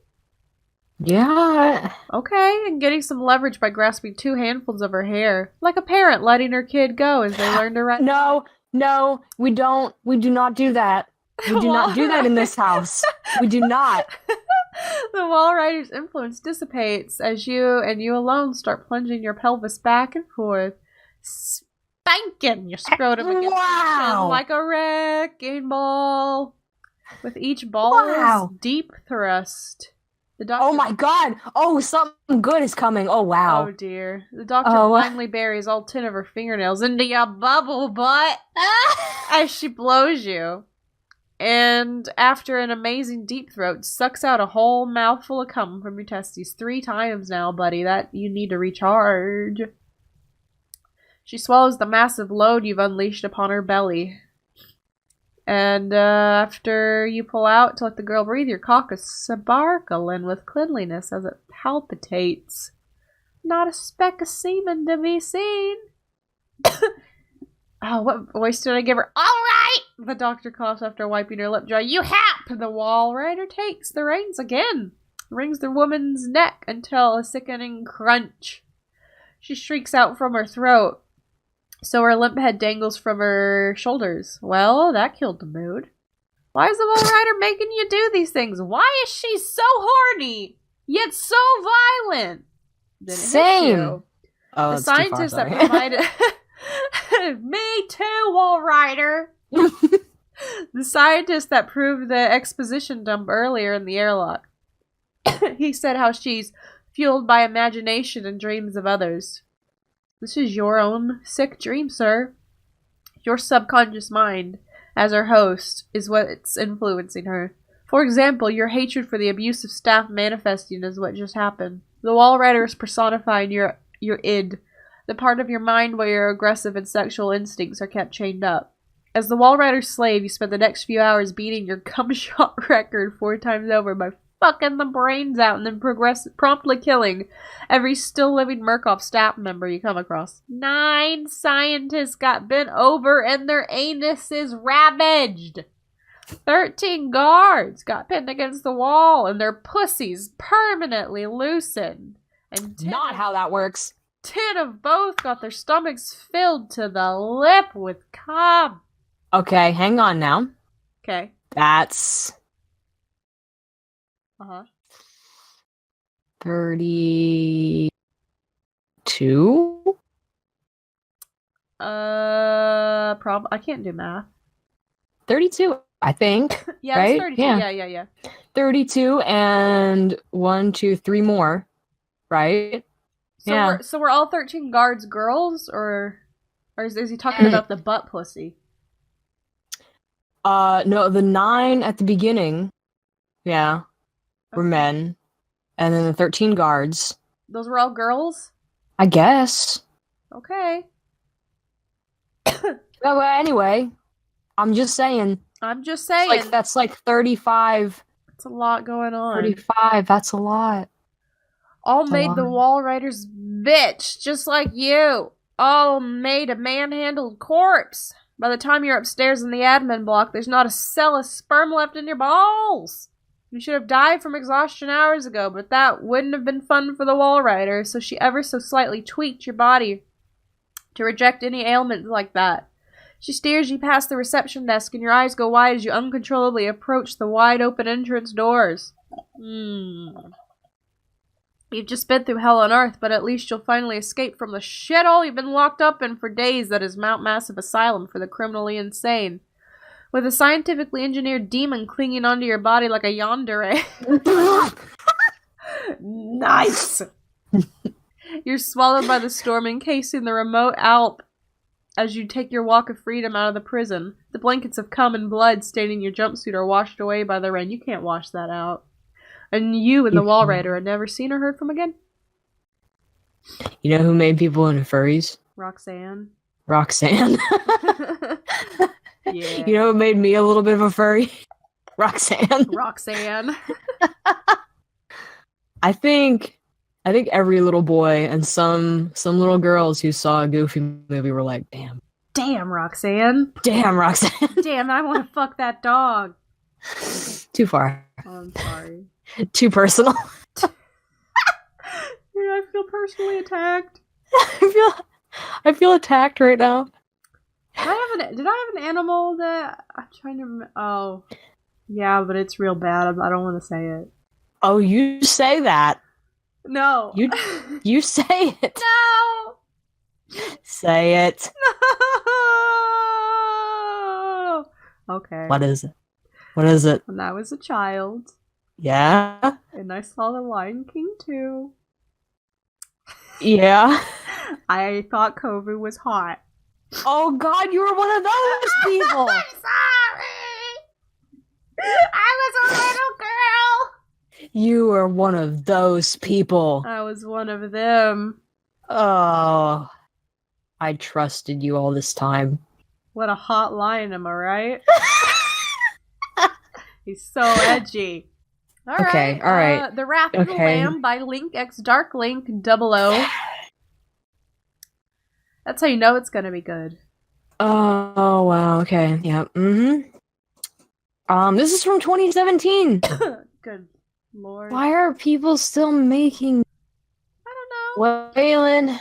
Yeah. Okay, and getting some leverage by grasping 2 handfuls of her hair. Like a parent letting her kid go as they learn to ride. No, we don't. We do not do that. We do not do that in this house. We do not. The wall rider's influence dissipates as you and you alone start plunging your pelvis back and forth, spanking your scrotum against your chin like a wrecking ball. With each ball's deep thrust. The doctor... Oh my god! Oh, something good is coming. Oh wow. Oh dear. The doctor blindly buries all 10 of her fingernails into your bubble butt as she blows you. And after an amazing deep throat, sucks out a whole mouthful of cum from your testes 3 times now, buddy. That you need to recharge. She swallows the massive load you've unleashed upon her belly. And after you pull out to let the girl breathe, your cock is sparkling with cleanliness as it palpitates. Not a speck of semen to be seen. Oh, what voice did I give her? All right! The doctor coughs after wiping her lip dry. You hap! The wall rider takes the reins again. wrings the woman's neck until a sickening crunch. She shrieks out from her throat, so her limp head dangles from her shoulders. Well, that killed the mood. Why is the Wall Rider making you do these things? Why is she so horny, yet so violent? Same. Oh, the scientist that provided... Me too, Wall Rider! The scientist that proved the exposition dump earlier in the airlock. He said how she's fueled by imagination and dreams of others. This is your own sick dream, sir. Your subconscious mind, as her host, is what's influencing her. For example, your hatred for the abusive staff manifesting is what just happened. The Wall Rider is personifying your id, the part of your mind where your aggressive and sexual instincts are kept chained up. As the Wall Rider's slave, you spend the next few hours beating your cum shot record 4 times over by fucking the brains out and then promptly killing every still living Murkoff staff member you come across. 9 scientists got bent over and their anuses ravaged. 13 guards got pinned against the wall and their pussies permanently loosened. And not how that works. 10 of both got their stomachs filled to the lip with cum. Okay, hang on now. Okay. That's 32? I can't do math. 32, I think. Yeah, right? It's 32. Yeah. 32 and 1, 2, 3 more, right? So we're all 13 guards girls, or is he talking about the butt pussy? No, the 9 at the beginning, were men, and then the 13 guards. Those were all girls? I guess. Okay. Well, anyway, I'm just saying. That's like 35. That's a lot going on. 35, that's a lot. All made the Wall Riders bitch, just like you. All made a manhandled corpse. By the time you're upstairs in the admin block, there's not a cell of sperm left in your balls. You should have died from exhaustion hours ago, but that wouldn't have been fun for the Wall Rider, so she ever so slightly tweaked your body to reject any ailments like that. She steers you past the reception desk, and your eyes go wide as you uncontrollably approach the wide-open entrance doors. You've just been through hell on earth, but at least you'll finally escape from the shithole you've been locked up in for days that is Mount Massive Asylum for the criminally insane. With a scientifically engineered demon clinging onto your body like a yandere. Nice! You're swallowed by the storm encasing the remote Alp as you take your walk of freedom out of the prison. The blankets of cum and blood staining your jumpsuit are washed away by the rain. You can't wash that out. And you and the Wall Rider are never seen or heard from again? You know who made people into furries? Roxanne. Yeah. You know who made me a little bit of a furry? Roxanne. I think every little boy and some little girls who saw a Goofy movie were like, Damn, Roxanne. Damn, I want to fuck that dog. Too far. Oh, I'm sorry. Too personal. I feel personally attacked. I feel attacked right now. Did I have an animal that I'm trying to remember? Oh, yeah, but it's real bad. I don't want to say it. Oh, you say that? No. You say it. No. Say it. No. Okay. What is it? When I was a child. Yeah. And I saw The Lion King 2. Yeah. I thought Kovu was hot. Oh God, you were one of those people. I'm sorry. I was a little girl. You were one of those people. I was one of them. Oh, I trusted you all this time. What a hot lion, am I right? He's so edgy. All right. The Wrath of the Lamb by Link X Dark Link 00. That's how you know it's gonna be good. Oh wow. Okay. Yeah. This is from 2017. Good. Lord. Why are people still making I don't know.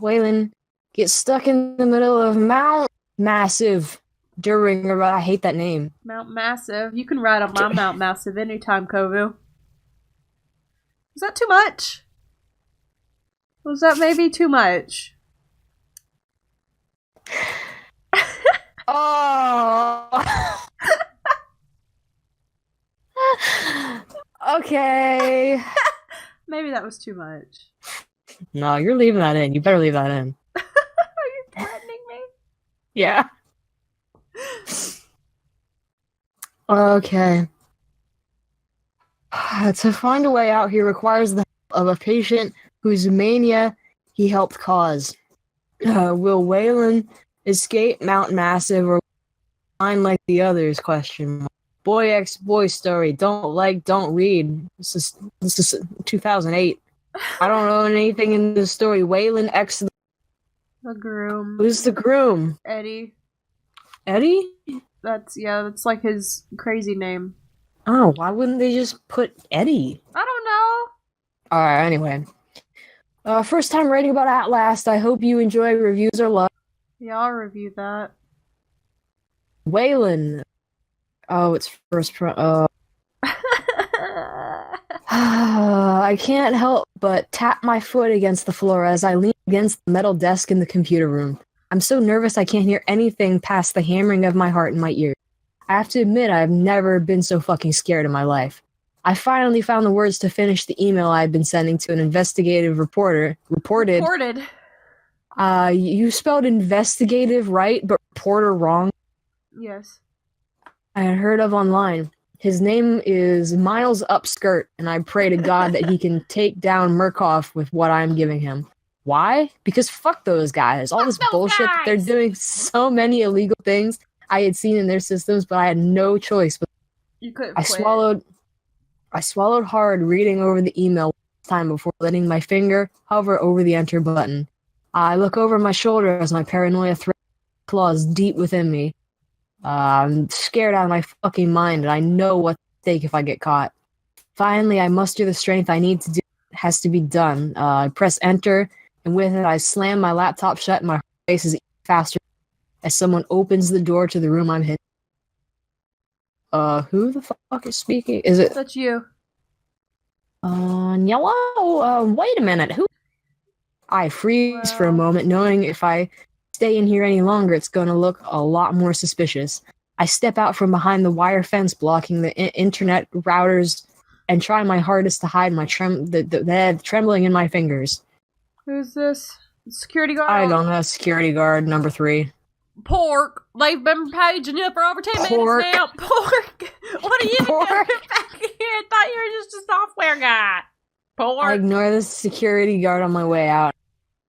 Waylon gets stuck in the middle of Mount Massive during, I hate that name. Mount Massive. You can ride on my Mount Massive anytime, Kovu. Is that too much? Was that maybe too much? Oh. Okay. Maybe that was too much. No, you're leaving that in. You better leave that in. Are you threatening me? Yeah. Okay. To find a way out, he requires the help of a patient whose mania he helped cause. Will Waylon escape Mount Massive or find like the others? Question mark. Boy X Boy story. Don't read. This is 2008. I don't know anything in this story. Waylon X The groom. Who's the groom? Eddie. Eddie? That's like his crazy name. Oh, why wouldn't they just put Eddie? I don't know. Alright, anyway. First time writing about Outlast. I hope you enjoy. Reviews are love. Yeah, I'll review that. Waylon. Oh, it's first I can't help but tap my foot against the floor as I lean against the metal desk in the computer room. I'm so nervous I can't hear anything past the hammering of my heart in my ears. I have to admit I've never been so fucking scared in my life. I finally found the words to finish the email I'd been sending to an investigative reporter. Reported. You spelled investigative right, but reporter wrong. Yes. I had heard of online. His name is Miles Upskirt, and I pray to God that he can take down Murkoff with what I'm giving him. Why? Because fuck those guys. All this bullshit that they're doing, so many illegal things I had seen in their systems, but I had no choice. But you couldn't I swallowed hard reading over the email time before letting my finger hover over the enter button. I look over my shoulder as my paranoia claws deep within me. I'm scared out of my fucking mind, and I know what's at stake if I get caught. Finally, I muster the strength I need to do what has to be done. I press enter, and with it, I slam my laptop shut, and my face is faster as someone opens the door to the room I'm in. Who the fuck is speaking? Is it? That's you. Yellow? Wait a minute. Who? I freeze for a moment, knowing if I stay in here any longer, it's going to look a lot more suspicious. I step out from behind the wire fence blocking the internet routers and try my hardest to hide my trembling in my fingers. Who's this? Security guard? I don't know. Security guard number 3. Pork. They've been paging you for over 10 minutes now. Pork. What are you doing back here? I thought you were just a software guy. Pork. I ignore the security guard on my way out.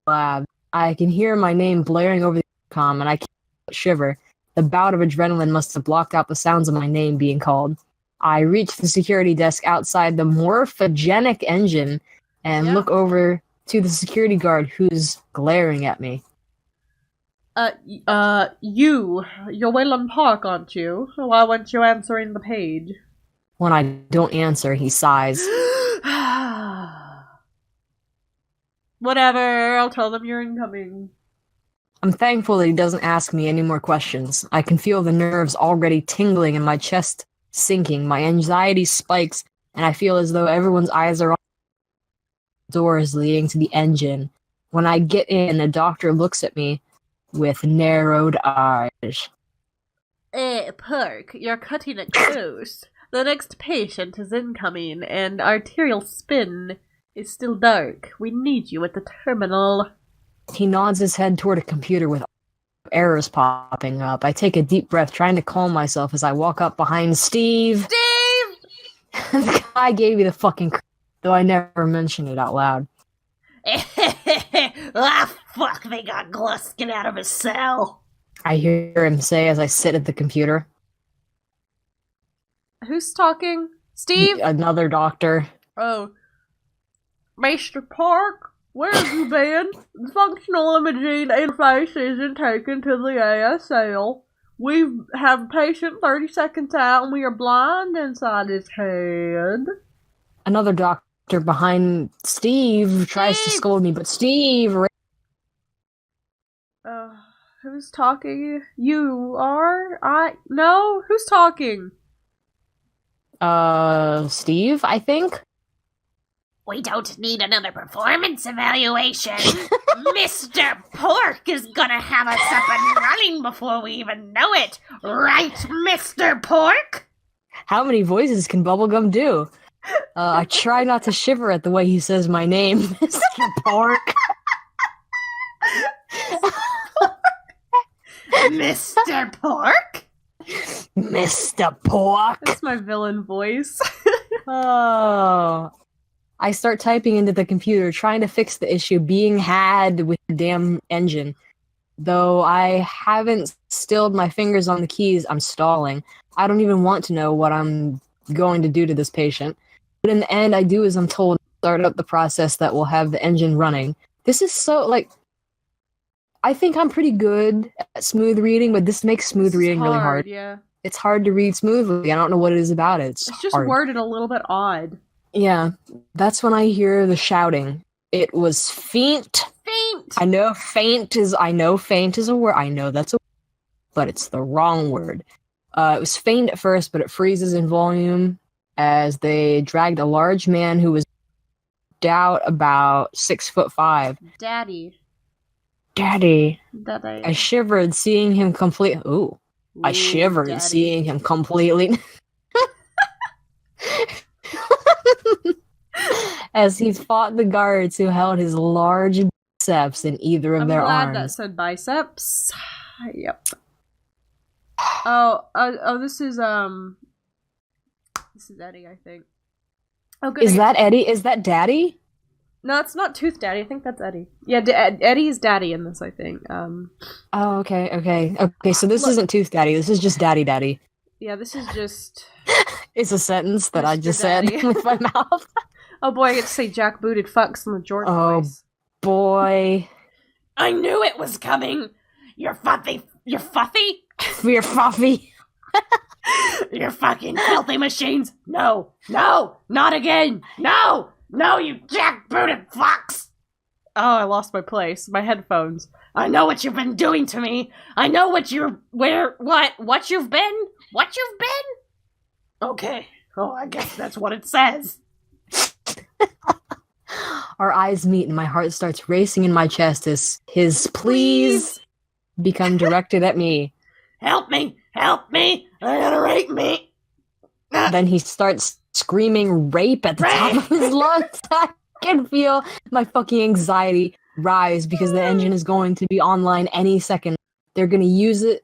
Lab. I can hear my name blaring over the comm, and I can't shiver. The bout of adrenaline must have blocked out the sounds of my name being called. I reach the security desk outside the morphogenic engine and look over to the security guard who's glaring at me. You're Wayland Park, aren't you? Why weren't you answering the page? When I don't answer, he sighs. Whatever, I'll tell them you're incoming. I'm thankful that he doesn't ask me any more questions. I can feel the nerves already tingling and my chest sinking. My anxiety spikes, and I feel as though everyone's eyes are on the doors leading to the engine. When I get in, the doctor looks at me with narrowed eyes. Park, you're cutting it close. The next patient is incoming, and arterial spin is still dark. We need you at the terminal. He nods his head toward a computer with errors popping up. I take a deep breath, trying to calm myself as I walk up behind Steve! The guy gave me the fucking though I never mentioned it out loud. Fuck, they got Gluskin out of his cell. I hear him say as I sit at the computer. Who's talking? Steve? Another doctor. Oh. Mr. Park, where have you been? Functional imaging interface isn't taken to the ASL. We have a patient 30 seconds out and we are blind inside his head. Another doctor behind Steve tries to scold me, but Steve... Who's talking? You are? No? Who's talking? Steve, I think? We don't need another performance evaluation. Mr. Pork is gonna have us up and running before we even know it. Right, Mr. Pork? How many voices can Bubblegum do? I try not to shiver at the way he says my name, Mr. Pork. Mr. Pork? Mr. Pork. That's my villain voice. Oh. I start typing into the computer, trying to fix the issue being had with the damn engine. Though I haven't stilled my fingers on the keys, I'm stalling. I don't even want to know what I'm going to do to this patient. But in the end, I do as I'm told, start up the process that will have the engine running. This is so, like... I think I'm pretty good at smooth reading, but this makes smooth reading really hard. Yeah. It's hard to read smoothly. I don't know what it is about it. It's just hard. worded a little bit odd. Yeah, that's when I hear the shouting. It was faint. Faint! I know faint is a word. I know that's a word, but it's the wrong word. It was faint at first, but it freezes in volume as they dragged a large man who was doubt about 6'5". Daddy. I shivered seeing him complete. Ooh. I shivered Daddy. Seeing him completely. As he fought the guards who held his large biceps in either of their I'm arms. glad that said biceps. Yep. Oh, this is Eddie, I think. Oh, good. Is that Eddie? Is that Daddy? No, it's not Tooth Daddy. I think that's Eddie. Yeah, Eddie is Daddy in this, I think. Oh, okay. So this isn't Tooth Daddy. This is just Daddy. Yeah, this is just... It's a sentence that Mr. I just Daddy. said with my mouth. Oh boy, I get to say Jack Booted fucks in the Jordan voice. Boy. I knew it was coming. You're fuffy. You're fuffy? You're fuffy. You're fucking filthy machines. No, not again. No, you jackbooted fox. Oh, I lost my place. My headphones. I know what you've been doing to me. I know what you've been. Okay. Oh, I guess that's what it says. Our eyes meet and my heart starts racing in my chest as his pleas become directed at me. Help me, they're gonna rape me. Then he starts screaming rape at the top of his lungs. I can feel my fucking anxiety rise because the engine is going to be online any second. They're gonna use it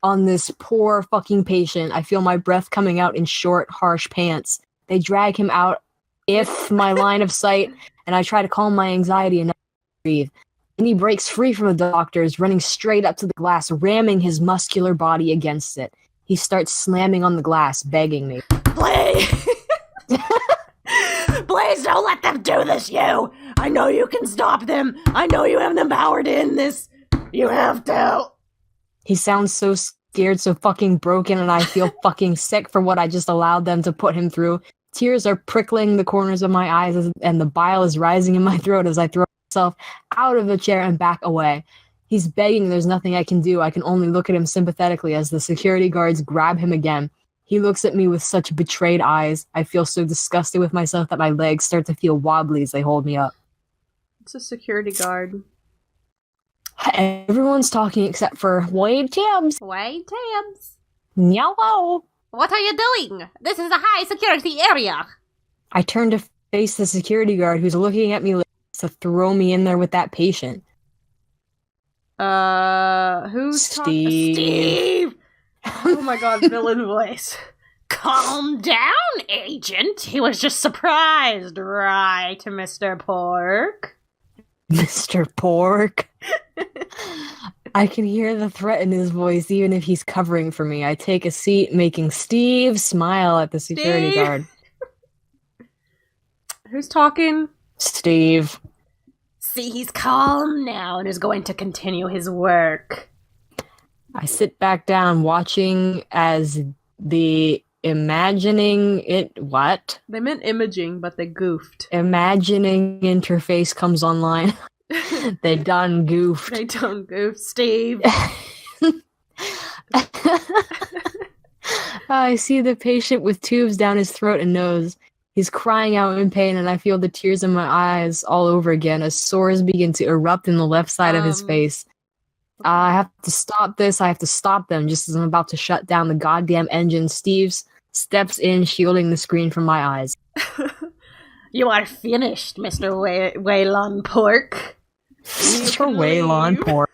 on this poor fucking patient. I feel my breath coming out in short, harsh pants. They drag him out if my line of sight, and I try to calm my anxiety and not breathe. And he breaks free from the doctors, running straight up to the glass, ramming his muscular body against it. He starts slamming on the glass, begging me. Please! Please don't let them do this, you! I know you can stop them! I know you have the power to end this! You have to! He sounds so scared, so fucking broken, and I feel fucking sick for what I just allowed them to put him through. Tears are prickling the corners of my eyes, and the bile is rising in my throat as I throw myself out of the chair and back away. He's begging, there's nothing I can do. I can only look at him sympathetically as the security guards grab him again. He looks at me with such betrayed eyes. I feel so disgusted with myself that my legs start to feel wobbly as they hold me up. It's a security guard. Everyone's talking except for Wade Tibbs. Wade Tibbs. Yellow. What are you doing? This is a high security area. I turn to face the security guard who's looking at me like to throw me in there with that patient. Who's Steve? Oh my god, villain voice. Calm down, agent. He was just surprised, right, Mr. Pork? Mr. Pork? I can hear the threat in his voice even if he's covering for me. I take a seat, making Steve smile at the security guard. Who's talking? Steve. See, he's calm now and is going to continue his work. I sit back down watching as the imagining it. What? They meant imaging, but they goofed. Imagining interface comes online. They done goofed. They done goofed, Steve. I see the patient with tubes down his throat and nose. He's crying out in pain, and I feel the tears in my eyes all over again as sores begin to erupt in the left side of his face. I have to stop this. I have to stop them just as I'm about to shut down the goddamn engine. Steve's steps in, shielding the screen from my eyes. You are finished, Mr. Waylon Pork. Mr. Waylon Pork.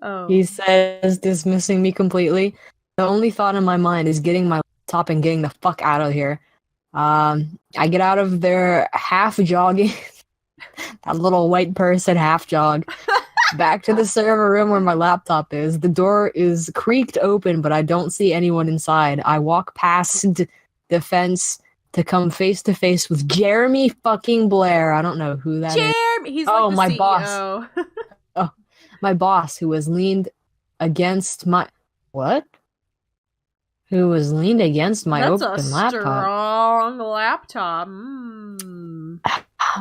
Oh. He says, dismissing me completely. The only thought in my mind is getting my laptop and getting the fuck out of here. I get out of there half jogging. That little white person half jog. Back to the server room where my laptop is. The door is creaked open, but I don't see anyone inside. I walk past the fence to come face to face with Jeremy fucking Blair. I don't know who that is. Jeremy! He's like the my CEO. boss. My boss, who was leaned against my... What? Who was leaned against my That's open a laptop. strong laptop.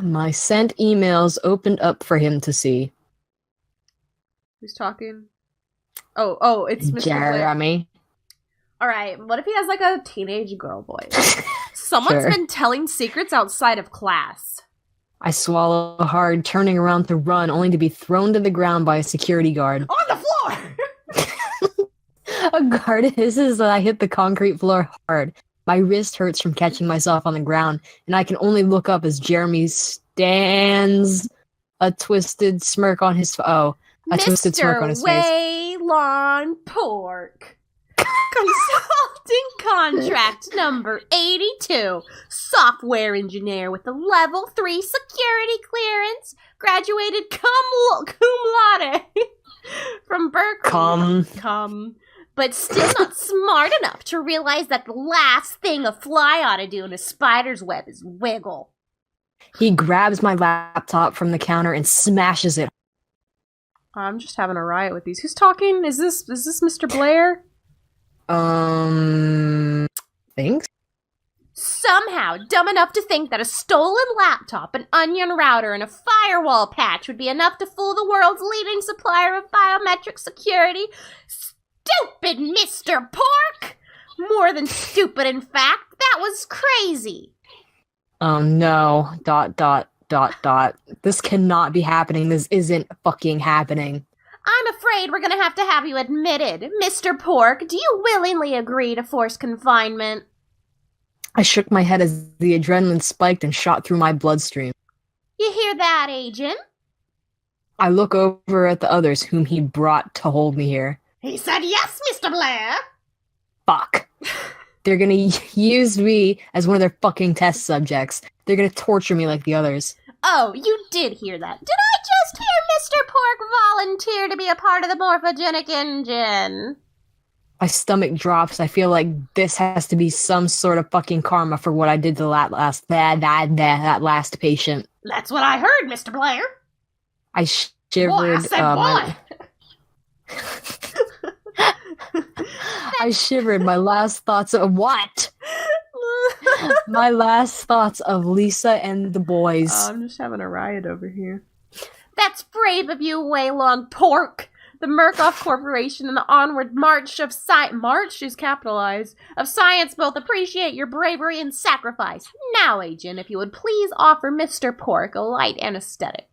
My sent emails opened up for him to see. Who's talking? Oh, it's Mr. Blair. Jeremy. Alright, what if he has like a teenage girl voice? Someone's been telling secrets outside of class. I swallow hard, turning around to run, only to be thrown to the ground by a security guard. On the floor! A guard hisses as I hit the concrete floor hard. My wrist hurts from catching myself on the ground, and I can only look up as Jeremy stands, a twisted smirk on his twisted smirk on his face. Mr. Waylon Pork. Consulting contract number 82. Software engineer with a level 3 security clearance. Graduated cum laude from Berkeley. Come. But still not smart enough to realize that the last thing a fly ought to do in a spider's web is wiggle. He grabs my laptop from the counter and smashes it. I'm just having a riot with these. Who's talking? Is this Mr. Blair? Thanks? Somehow dumb enough to think that a stolen laptop, an onion router, and a firewall patch would be enough to fool the world's leading supplier of biometric security. Stupid Mr. Pork! More than stupid, in fact. That was crazy. Oh no. ... This cannot be happening. This isn't fucking happening. I'm afraid we're gonna have you admitted. Mr. Pork, do you willingly agree to forced confinement? I shook my head as the adrenaline spiked and shot through my bloodstream. You hear that, Agent? I look over at the others whom he brought to hold me here. He said yes, Mr. Blair. Fuck. They're gonna use me as one of their fucking test subjects. They're gonna torture me like the others. Oh, you did hear that. Did I just hear Mr. Pork volunteer to be a part of the morphogenic engine? My stomach drops. I feel like this has to be some sort of fucking karma for what I did to that last patient. That's what I heard, Mr. Blair. I shivered. Boy, I said boy. I shivered. My last thoughts of what? My last thoughts of Lisa and the boys. I'm just having a riot over here. That's brave of you, Waylon Pork. The Murkoff Corporation and the onward march of March is capitalized. Of science both appreciate your bravery and sacrifice. Now, Agent, if you would please offer Mr. Pork a light anesthetic.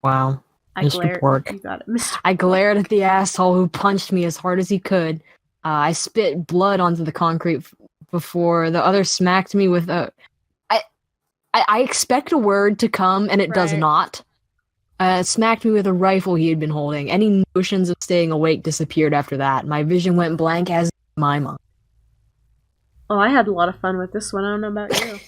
Wow. Mr. Pork. You got it, Mr. I glared at the asshole who punched me as hard as he could. I spit blood onto the concrete before the other smacked me with a... I expect a word to come, and it does not. Smacked me with a rifle he had been holding. Any notions of staying awake disappeared after that. My vision went blank as my mind. Oh, I had a lot of fun with this one. I don't know about you.